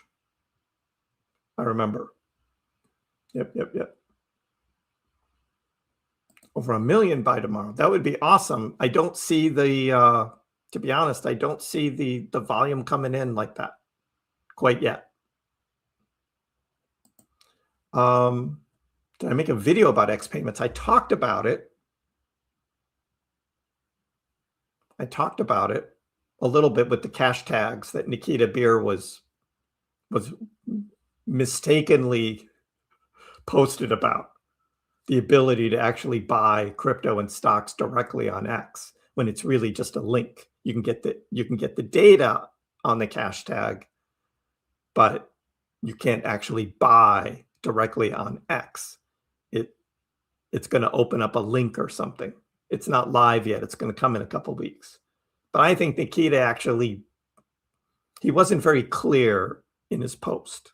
I remember. Yep. Over 1 million by tomorrow. That would be awesome. I don't see the, to be honest, I don't see the volume coming in like that quite yet. Did I make a video about X payments? I talked about it. I talked about it a little bit with the cash tags that Nikita Beer was mistakenly posted about. The ability to actually buy crypto and stocks directly on X when it's really just a link. You can get the data on the cash tag, but you can't actually buy directly on X. It's going to open up a link or something. It's not live yet. It's going to come in a couple weeks. But I think Nikita actually, he wasn't very clear in his post.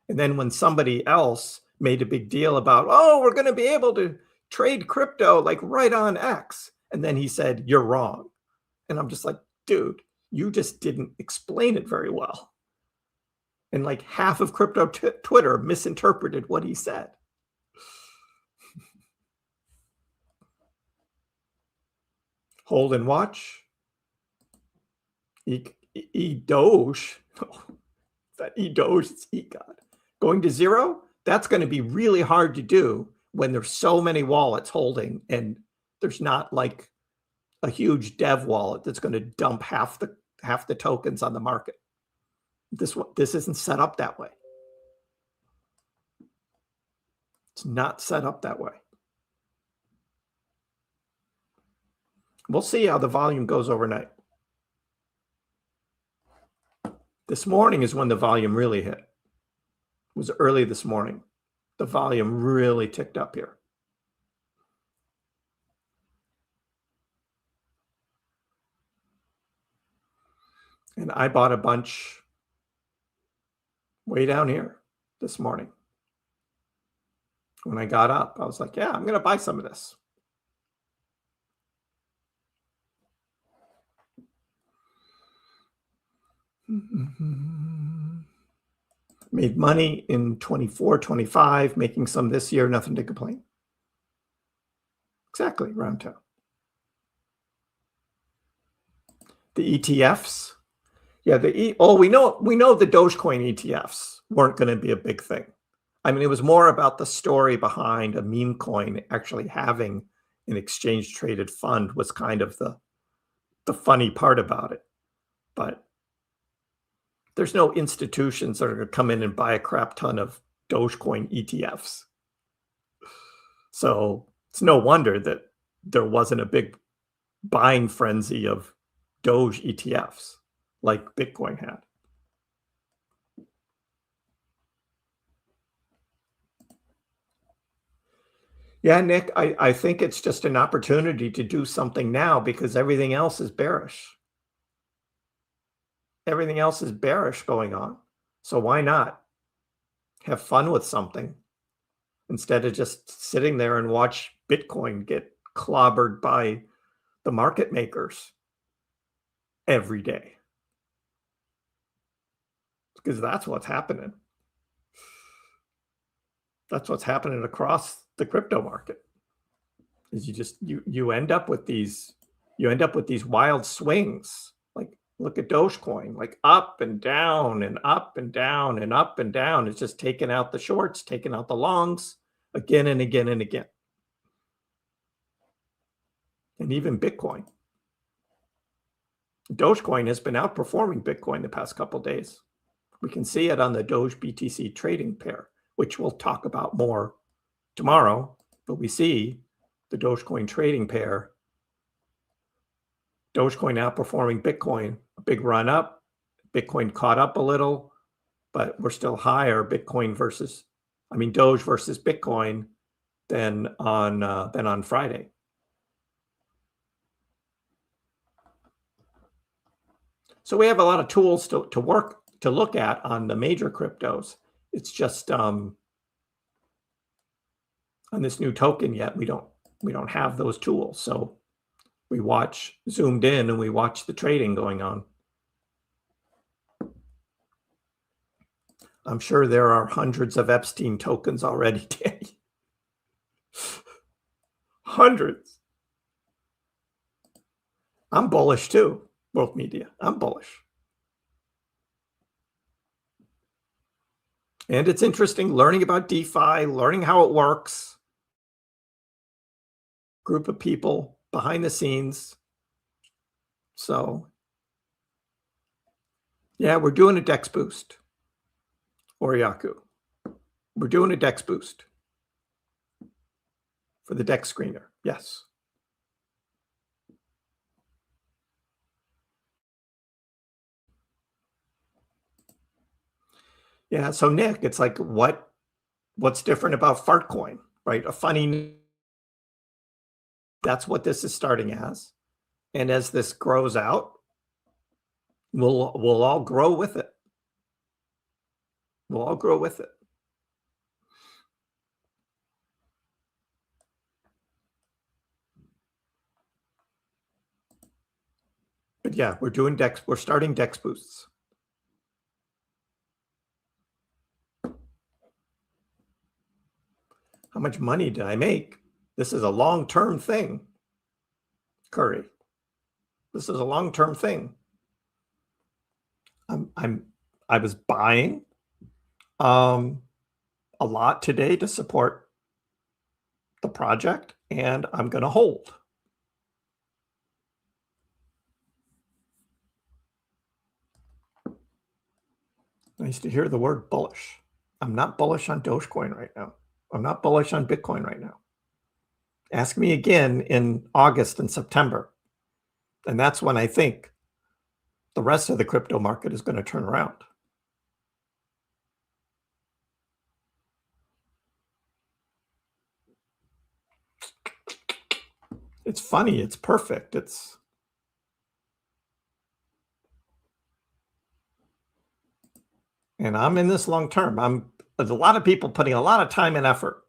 And then when somebody else made a big deal about, oh, we're going to be able to trade crypto like right on X. And then he said, you're wrong. And I'm just like, dude, you just didn't explain it very well. And like half of crypto Twitter misinterpreted what he said. Hold and watch. Doge. That Doge, it's God. Going to zero, that's going to be really hard to do when there's so many wallets holding and there's not like a huge dev wallet that's going to dump half the tokens on the market. This isn't set up that way. It's not set up that way. We'll see how the volume goes overnight. This morning is when the volume really hit. It was early this morning. The volume really ticked up here. And I bought a bunch way down here this morning. When I got up, I was like, yeah, I'm going to buy some of this. Made money in 24, 25, making some this year, nothing to complain. Exactly, round toe. The ETFs. Yeah, we know the Dogecoin ETFs weren't going to be a big thing. I mean, it was more about the story behind a meme coin actually having an exchange traded fund was kind of the funny part about it. But there's no institutions that are going to come in and buy a crap ton of Dogecoin ETFs. So it's no wonder that there wasn't a big buying frenzy of Doge ETFs like Bitcoin had. Yeah, Nick, I think it's just an opportunity to do something now because everything else is bearish. Everything else is bearish going on. So why not have fun with something instead of just sitting there and watch Bitcoin get clobbered by the market makers every day? Because that's what's happening. That's what's happening across the crypto market. Is you end up with these wild swings. Like look at Dogecoin, like up and down and up and down and up and down. It's just taking out the shorts, taking out the longs again and again and again. And even Bitcoin. Dogecoin has been outperforming Bitcoin the past couple of days. We can see it on the Doge BTC trading pair, which we'll talk about more tomorrow, but we see the Dogecoin trading pair, Dogecoin outperforming Bitcoin, a big run up. Bitcoin caught up a little, but we're still higher, Bitcoin versus I mean, Doge versus Bitcoin than on Friday. So we have a lot of tools to look at on the major cryptos. It's just on this new token yet, we don't have those tools. So we watch zoomed in and we watch the trading going on. I'm sure there are hundreds of Epstein tokens already, Danny. Hundreds. I'm bullish too, World Media. I'm bullish. And it's interesting learning about DeFi, learning how it works. Group of people behind the scenes. So, yeah, we're doing a DEX boost. Oriaku. We're doing a DEX boost for the DEX screener. Yes. Yeah, so Nick, it's like what's different about Fartcoin, right? A funny, that's what this is starting as. And as this grows out, we'll all grow with it. We'll all grow with it. But yeah, we're doing DEX, we're starting DEX boosts. How much money did I make? This is a long-term thing, Curry. This is a long-term thing. I was buying a lot today to support the project, and I'm going to hold. Nice to hear the word bullish. I'm not bullish on Dogecoin right now. I'm not bullish on Bitcoin right now. Ask me again in August and September. And that's when I think the rest of the crypto market is going to turn around. It's funny. It's perfect. And I'm in this long term. There's a lot of people putting a lot of time and effort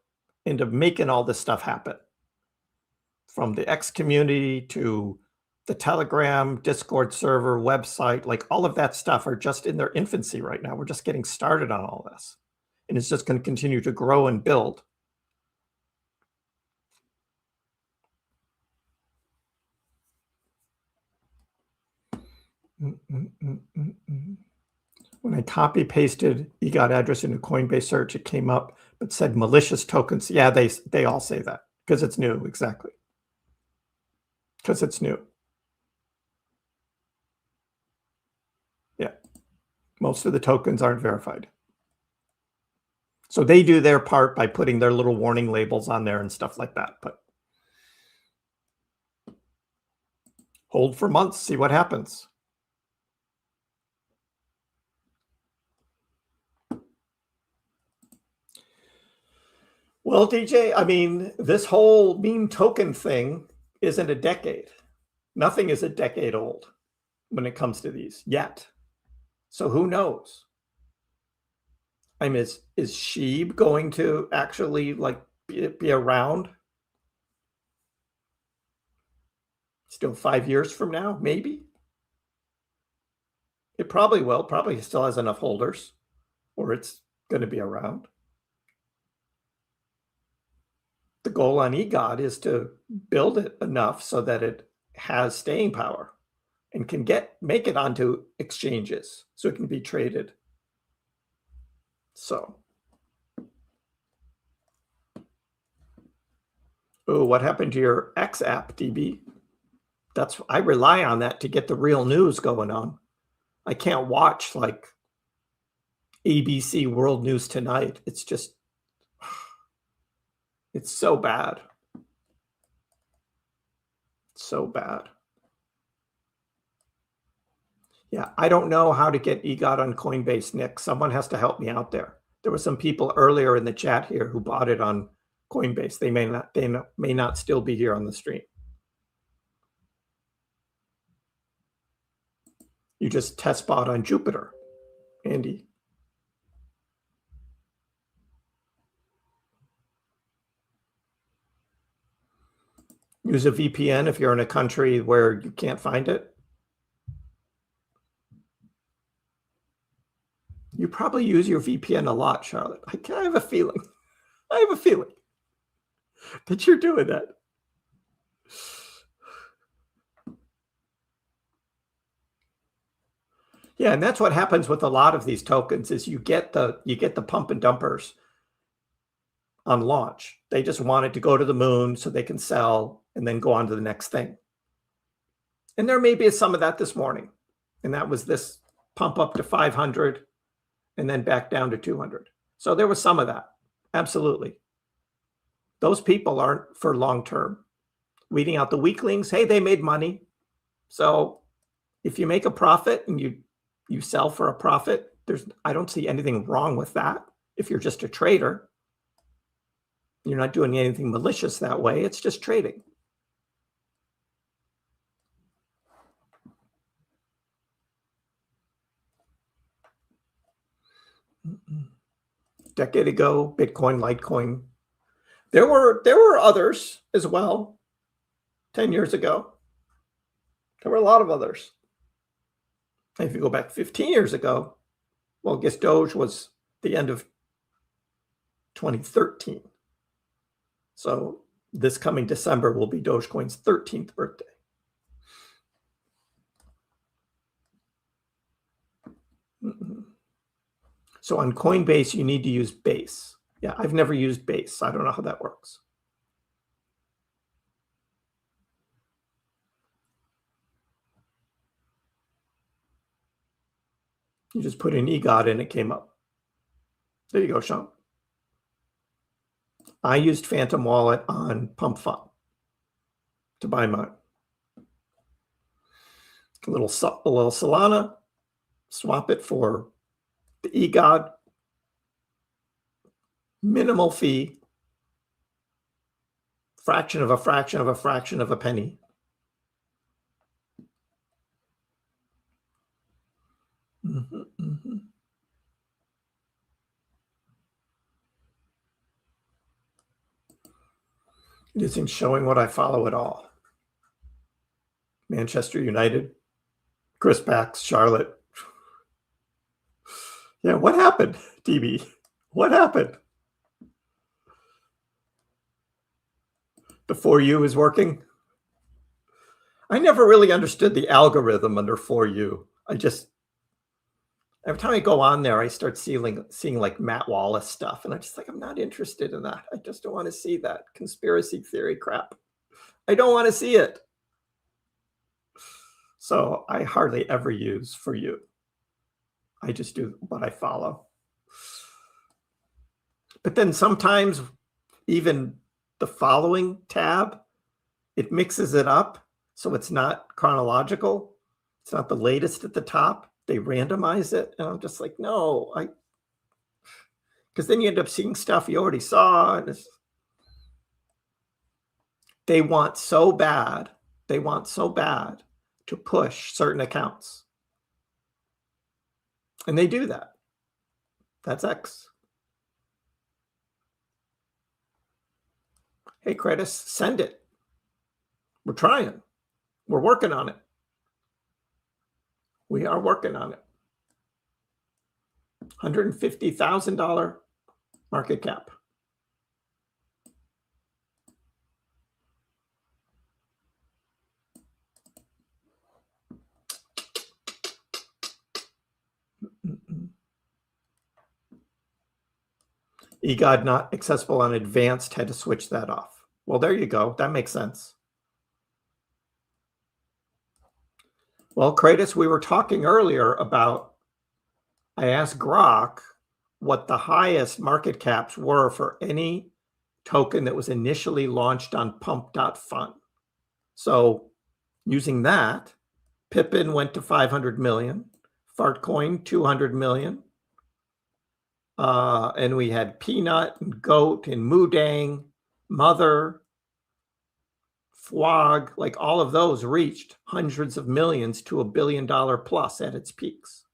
into making all this stuff happen. From the X community to the Telegram, Discord server, website, like all of that stuff are just in their infancy right now. We're just getting started on all this. And it's just going to continue to grow and build. When I copy pasted EGOT address into Coinbase search, it came up, but said malicious tokens. Yeah, they all say that because it's new. Exactly. Because it's new. Yeah. Most of the tokens aren't verified. So they do their part by putting their little warning labels on there and stuff like that. But hold for months, see what happens. Well, DJ, I mean, this whole meme token thing isn't a decade. Nothing is a decade old when it comes to these yet. So who knows? I mean, is Sheeb going to actually like be around still 5 years from now? Maybe. It probably will. Probably still has enough holders, or it's going to be around. The goal on EGOT is to build it enough so that it has staying power and can make it onto exchanges so it can be traded. So, oh, what happened to your X app, DB? I rely on that to get the real news going on. I can't watch like ABC World News Tonight. It's just, it's so bad. So bad. Yeah, I don't know how to get EGOT on Coinbase, Nick. Someone has to help me out there. There were some people earlier in the chat here who bought it on Coinbase. They may not still be here on the stream. You just test bought on Jupiter, Andy. Use a VPN if you're in a country where you can't find it. You probably use your VPN a lot, Charlotte. I have a feeling. I have a feeling that you're doing that. Yeah, and that's what happens with a lot of these tokens is you get the pump and dumpers on launch. They just want it to go to the moon so they can sell and then go on to the next thing. And there may be some of that this morning. And that was this pump up to 500 and then back down to 200. So there was some of that. Absolutely. Those people aren't for long term. Weeding out the weaklings, hey, they made money. So if you make a profit and you sell for a profit, I don't see anything wrong with that. If you're just a trader, you're not doing anything malicious that way. It's just trading. Decade ago, Bitcoin, Litecoin. There were others as well. 10 years ago, there were a lot of others. And if you go back 15 years ago, well, I guess Doge was the end of 2013. So this coming December will be Dogecoin's 13th birthday. So on Coinbase, you need to use Base. Yeah, I've never used Base. I don't know how that works. You just put in EGOT and it came up. There you go, Sean. I used Phantom Wallet on Pump Fund to buy mine. A little Solana, swap it for the EGOT, minimal fee, fraction of a fraction of a fraction of a penny. It isn't showing what I follow at all. Manchester United, Kriss backs Charlotte. Yeah, what happened, DB? What happened? The For You is working. I never really understood the algorithm under For You. Every time I go on there, I start seeing like Matt Wallace stuff. And I'm just like, I'm not interested in that. I just don't want to see that conspiracy theory crap. I don't want to see it. So I hardly ever use For You. I just do what I follow. But then sometimes even the following tab, it mixes it up. So it's not chronological. It's not the latest at the top. They randomize it. And I'm just like, no, because then you end up seeing stuff you already saw. And they want so bad to push certain accounts. And they do that. That's X. Hey, Kriss, send it. We're trying. We're working on it. We are working on it. $150,000 market cap. EGOT not accessible on advanced, had to switch that off. Well, there you go. That makes sense. Well, Kriss, we were talking earlier about, I asked Grok what the highest market caps were for any token that was initially launched on pump.fun. So using that, Pippin went to 500 million, Fartcoin 200 million, And we had Peanut and Goat and Moodang, Mother, Flog, like all of those reached hundreds of millions to $1 billion plus at its peaks.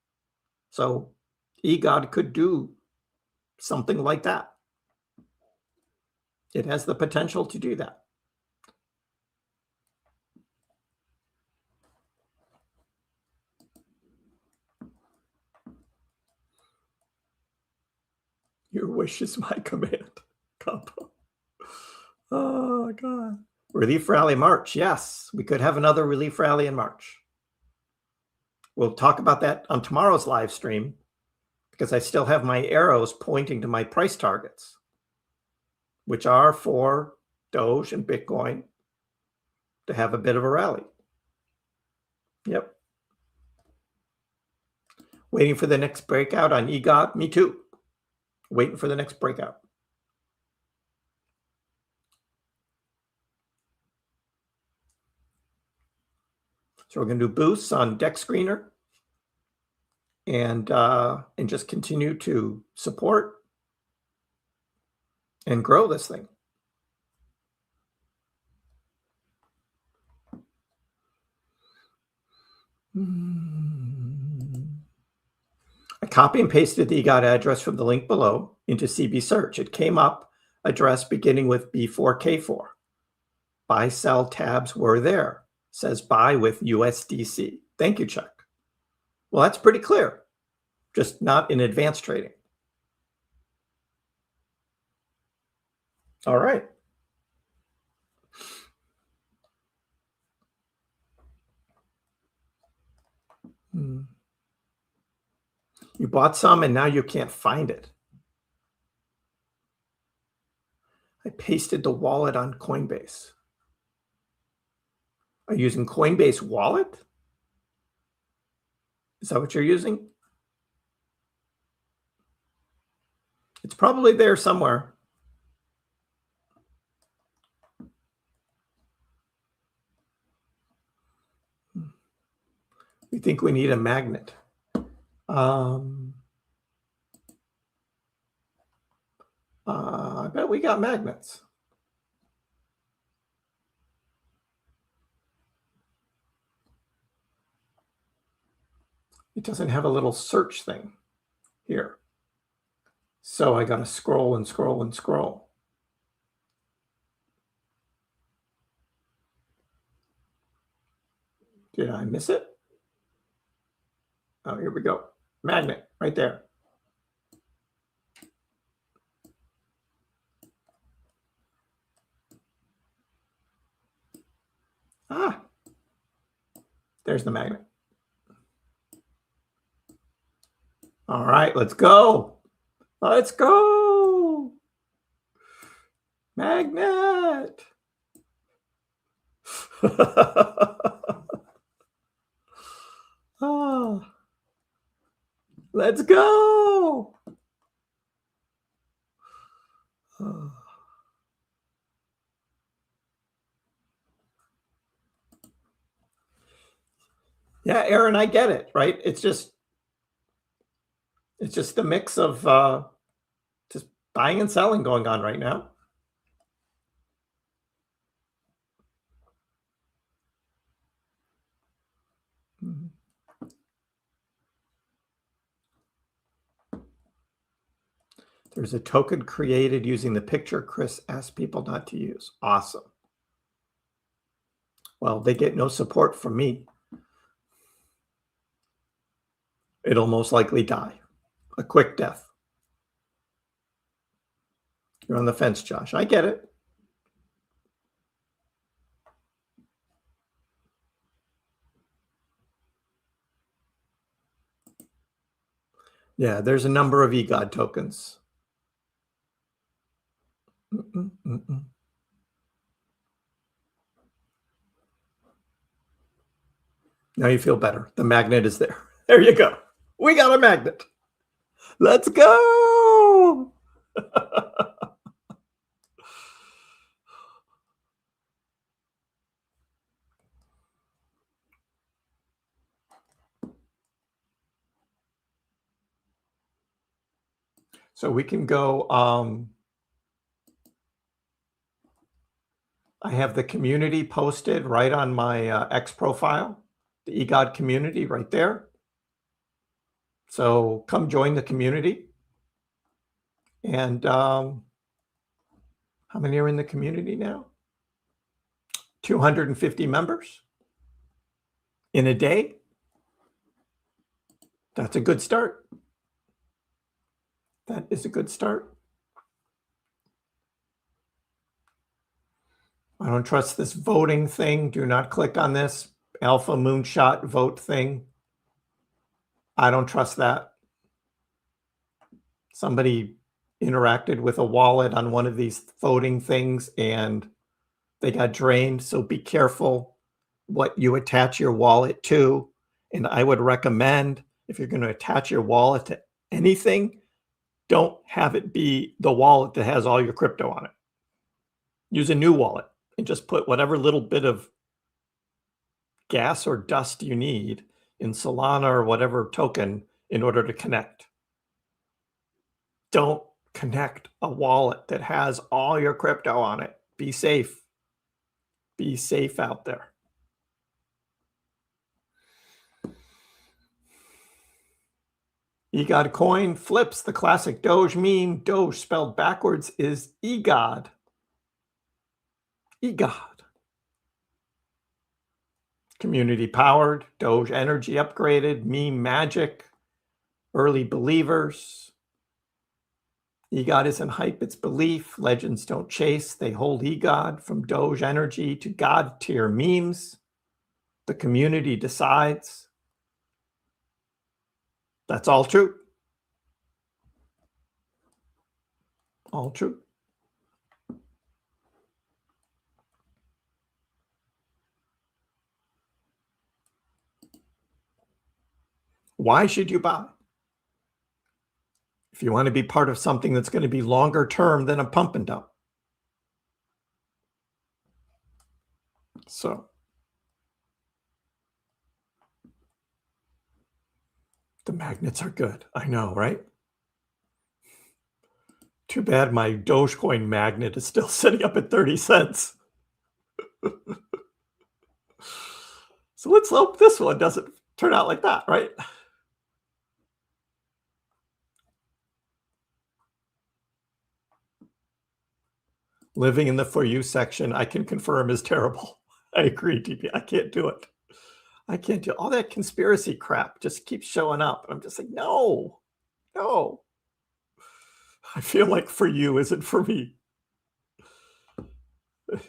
So EGOD could do something like that. It has the potential to do that. Your wish is my command. Combo. Oh, God. Relief rally March. Yes, we could have another relief rally in March. We'll talk about that on tomorrow's live stream because I still have my arrows pointing to my price targets, which are for Doge and Bitcoin to have a bit of a rally. Yep. Waiting for the next breakout on EGOT. Me too. Waiting for the next breakout. So we're going to do boosts on Deck Screener and just continue to support and grow this thing. I copy and pasted the EGOT address from the link below into CB search. It came up address beginning with B4K4. Buy sell tabs were there. Says buy with USDC. Thank you, Chuck. Well, that's pretty clear, just not in advanced trading. All right. You bought some and now you can't find it. I pasted the wallet on Coinbase. Are you using Coinbase wallet? Is that what you're using? It's probably there somewhere. We think we need a magnet. I bet we got magnets. It doesn't have a little search thing here. So I got to scroll and scroll and scroll. Did I miss it? Oh, here we go. Magnet right there. Ah, there's the magnet. All right, let's go. Let's go. Magnet. Oh, let's go. Oh. Yeah, Aaron, I get it, right? It's just the mix of just buying and selling going on right now. There's a token created using the picture Kriss asked people not to use. Awesome. Well, they get no support from me. It'll most likely die. A quick death. You're on the fence, Josh. I get it. Yeah, there's a number of EGOD tokens. Now you feel better. The magnet is there. There you go. We got a magnet. Let's go. So we can go, I have the community posted right on my X profile, the eGod community right there. So come join the community. And how many are in the community now? 250 members in a day. That's a good start. That is a good start. I don't trust this voting thing. Do not click on this alpha moonshot vote thing. I don't trust that. Somebody interacted with a wallet on one of these voting things and they got drained. So be careful what you attach your wallet to. And I would recommend, if you're going to attach your wallet to anything, don't have it be the wallet that has all your crypto on it. Use a new wallet and just put whatever little bit of gas or dust you need in Solana or whatever token in order to connect. Don't connect a wallet that has all your crypto on it. Be safe. Be safe out there. eGod coin flips the classic Doge meme. Doge spelled backwards is eGod. eGod. Community powered, Doge energy upgraded, meme magic, early believers. eGod isn't hype, it's belief. Legends don't chase, they hold eGod. From Doge energy to God tier memes. The community decides. That's all true. All true. Why should you buy? If you want to be part of something that's going to be longer term than a pump and dump. So the magnets are good. I know, right? Too bad my Dogecoin magnet is still sitting up at 30 cents. So let's hope this one doesn't turn out like that, right? Living in the For You section, I can confirm is terrible. I agree, TP. I can't do it. I can't do all that conspiracy crap. Just keeps showing up. I'm just like, no. I feel like For You isn't for me.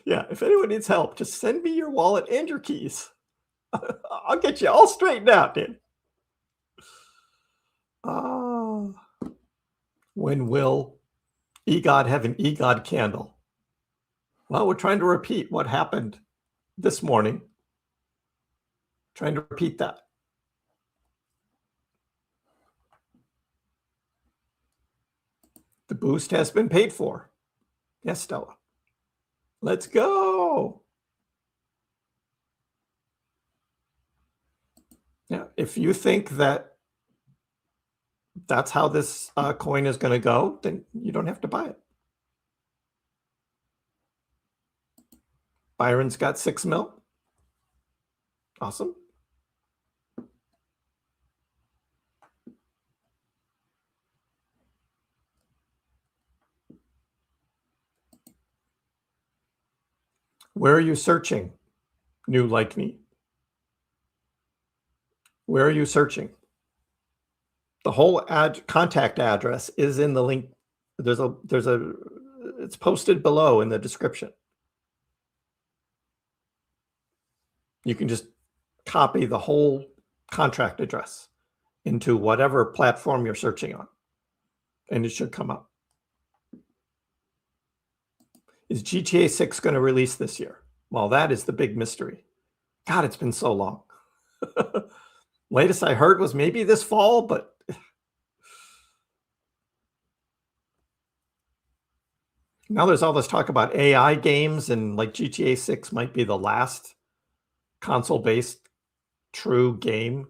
Yeah, if anyone needs help, just send me your wallet and your keys. I'll get you all straightened out, dude. When will eGod have an eGod candle? Well, we're trying to repeat what happened this morning. Trying to repeat that. The boost has been paid for. Yes, Stella. Let's go. Yeah, if you think that that's how this coin is going to go, then you don't have to buy it. Byron's got 6 mil. Awesome. Where are you searching? New like me. Where are you searching? The whole contact address is in the link. It's posted below in the description. You can just copy the whole contract address into whatever platform you're searching on, and it should come up. Is GTA 6 going to release this year? Well, that is the big mystery. God, it's been so long. Latest I heard was maybe this fall, but now there's all this talk about AI games, and like GTA 6 might be the last console-based true game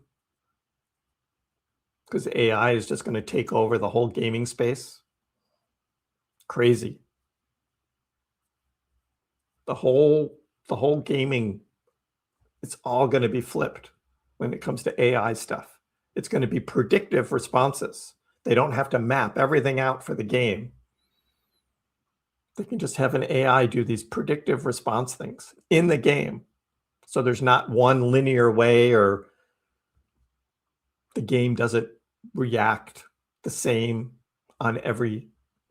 because AI is just going to take over the whole gaming space. crazy. The whole gaming, it's all going to be flipped when it comes to AI stuff. It's going to be predictive responses. They don't have to map everything out for the game. They can just have an AI do these predictive response things in the game. So there's not one linear way, or the game doesn't react the same on every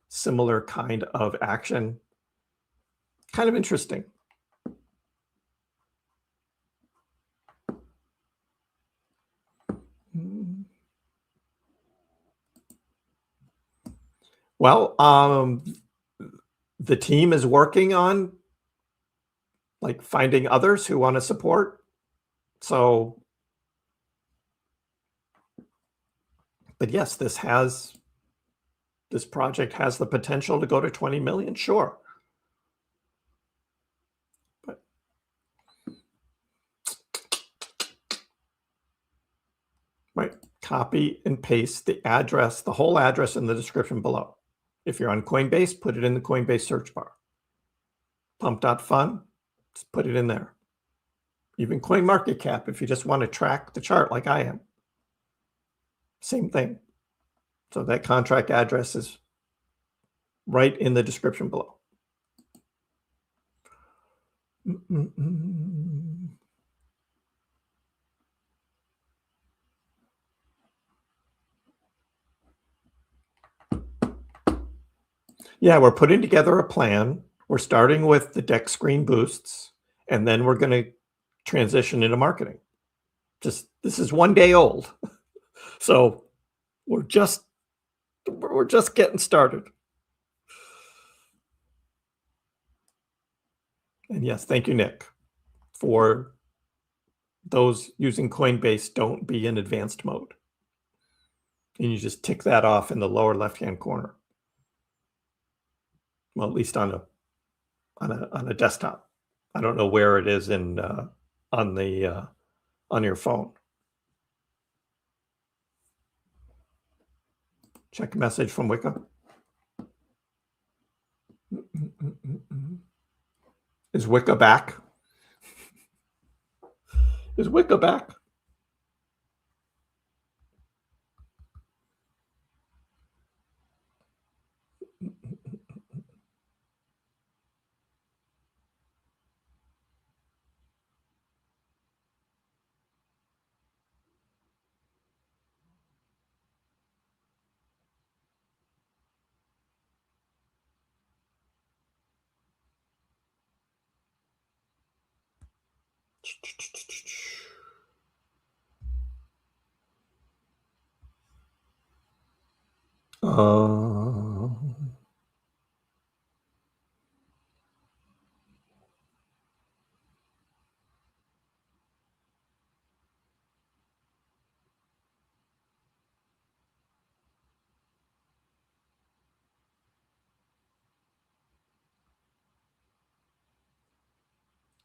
similar kind of action. Kind of interesting. Well, the team is working on like finding others who want to support. So, but yes, this project has the potential to go to 20 million, sure. But right, copy and paste the address, the whole address in the description below. If you're on Coinbase, put it in the Coinbase search bar. Pump.fun, just put it in there. Even CoinMarketCap, if you just want to track the chart like I am. Same thing. So that contract address is right in the description below. Yeah, we're putting together a plan. We're starting with the deck screen boosts, and then we're going to transition into marketing. This is 1 day old. So we're just getting started. And yes, thank you, Nick. For those using Coinbase, don't be in advanced mode. And you just tick that off in the lower left-hand corner. Well, at least on a desktop. I don't know where it is in on your phone. Check message from Wicca. Is Wicca back? Is Wicca back?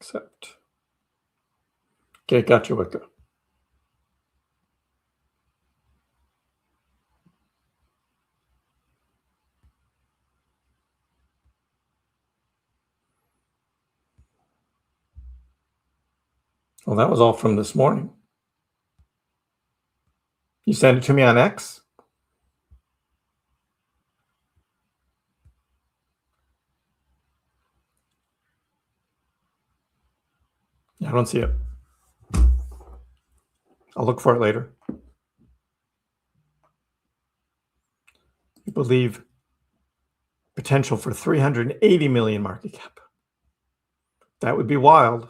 Accept. Okay, got you, Wicca. Well, that was all from this morning. You sent it to me on X? I don't see it. I'll look for it later. You believe potential for 380 million market cap. That would be wild.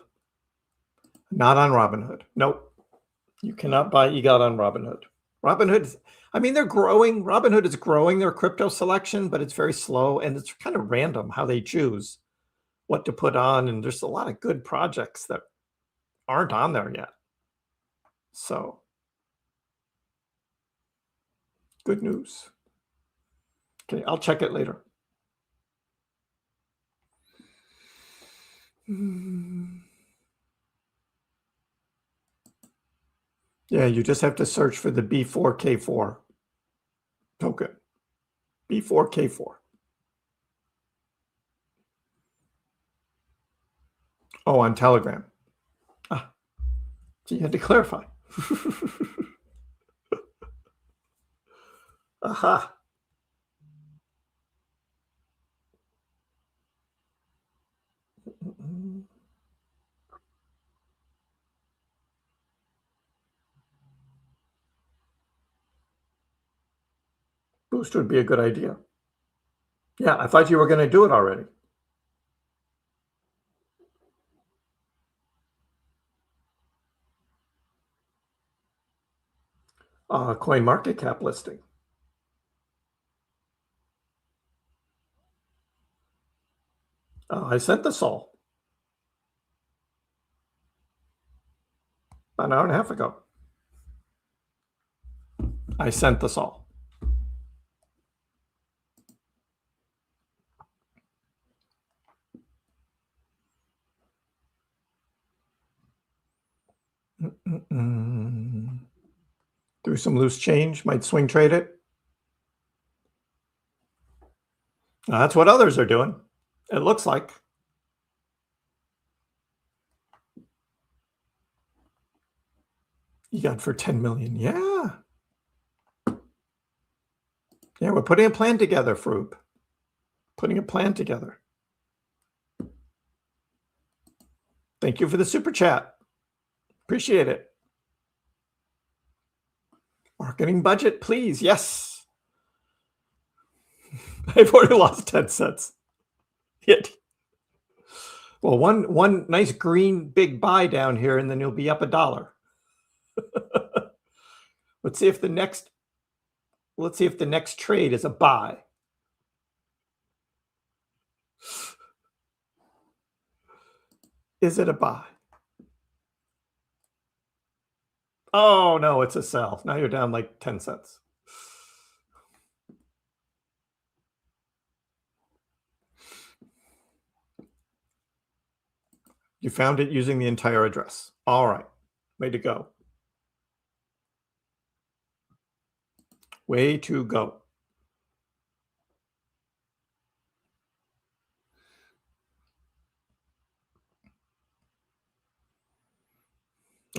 Not on Robinhood. Nope. You cannot buy EGOT on Robinhood. Robinhood, I mean, they're growing. Robinhood is growing their crypto selection, but it's very slow, and it's kind of random how they choose what to put on. And there's a lot of good projects that aren't on there yet. So, good news. Okay, I'll check it later. Yeah, you just have to search for the B4K4 token. B4K4. Oh, on Telegram. Ah, so you had to clarify. Aha. Boost would be a good idea. Yeah, I thought you were going to do it already. Coin market cap listing. I sent this all about an hour and a half ago. I sent this all. Do some loose change, might swing trade it. That's what others are doing. It looks like. You got for 10 million. Yeah. Yeah, we're putting a plan together, Froob. Putting a plan together. Thank you for the super chat. Appreciate it. Marketing budget, please. Yes. I've already lost 10 cents. Yet. Well, one nice green big buy down here, and then you'll be up $1. Let's see if the next trade is a buy. Is it a buy? Oh no, it's a sell. Now you're down like 10 cents. You found it using the entire address. All right. Way to go. Way to go.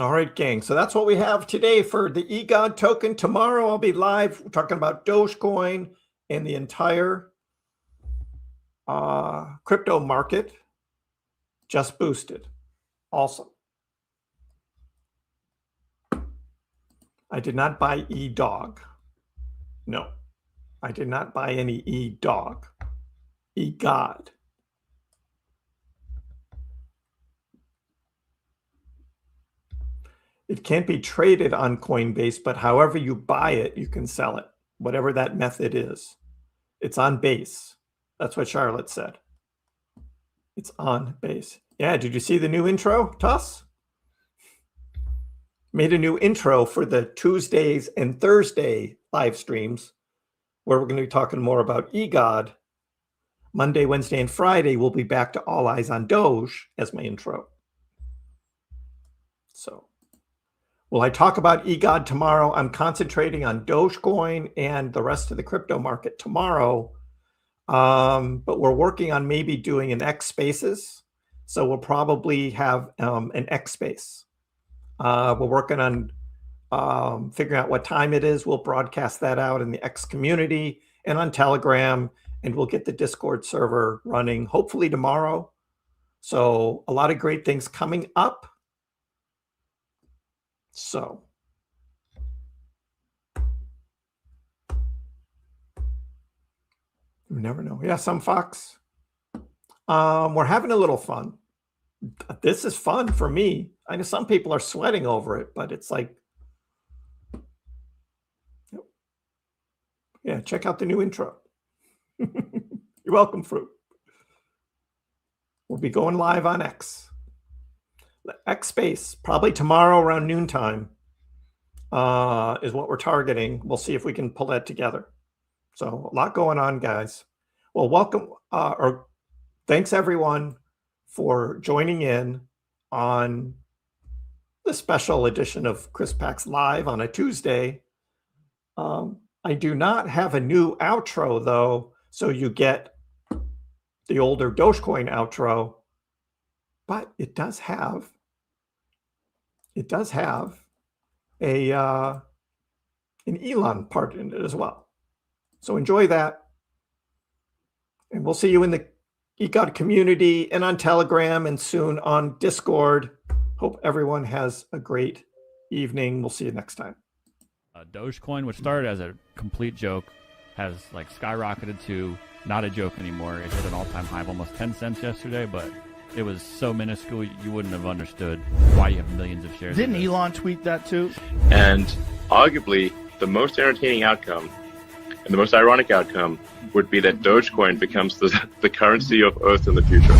All right, gang. So that's what we have today for the eGod token. Tomorrow I'll be live talking about Dogecoin and the entire crypto market. Just boosted. Awesome. I did not buy eDog. No, I did not buy any eDog. eGod. It can't be traded on Coinbase, but however you buy it, you can sell it. Whatever that method is. It's on base. That's what Charlotte said. It's on base. Yeah, did you see the new intro, Tuss? Made a new intro for the Tuesdays and Thursday live streams where we're going to be talking more about eGod. Monday, Wednesday, and Friday, we'll be back to All Eyes on Doge as my intro. So, will I talk about eGod tomorrow? I'm concentrating on Dogecoin and the rest of the crypto market tomorrow. But we're working on maybe doing an X Spaces. So we'll probably have an X Space. We're working on figuring out what time it is. We'll broadcast that out in the X community and on Telegram, and we'll get the Discord server running hopefully tomorrow. So a lot of great things coming up. So you never know. Yeah, some Fox. We're having a little fun. This is fun for me. I know some people are sweating over it, but it's like, yeah, check out the new intro. You're welcome, Fruit. We'll be going live on X. X Space, probably tomorrow around noontime is what we're targeting. We'll see if we can pull that together. So a lot going on, guys. Well, welcome, or thanks everyone for joining in on the special edition of Kriss Packs Live on a Tuesday. I do not have a new outro though, so you get the older Dogecoin outro but it does have a an Elon part in it as well. So enjoy that. And we'll see you in the EGOT community and on Telegram and soon on Discord. Hope everyone has a great evening. We'll see you next time. Dogecoin, which started as a complete joke, has like skyrocketed to not a joke anymore. It hit an all-time high of almost 10 cents yesterday, but it was so minuscule you wouldn't have understood why you have millions of shares. Didn't Elon tweet that too? And arguably, the most entertaining outcome and the most ironic outcome would be that Dogecoin becomes the currency of Earth in the future.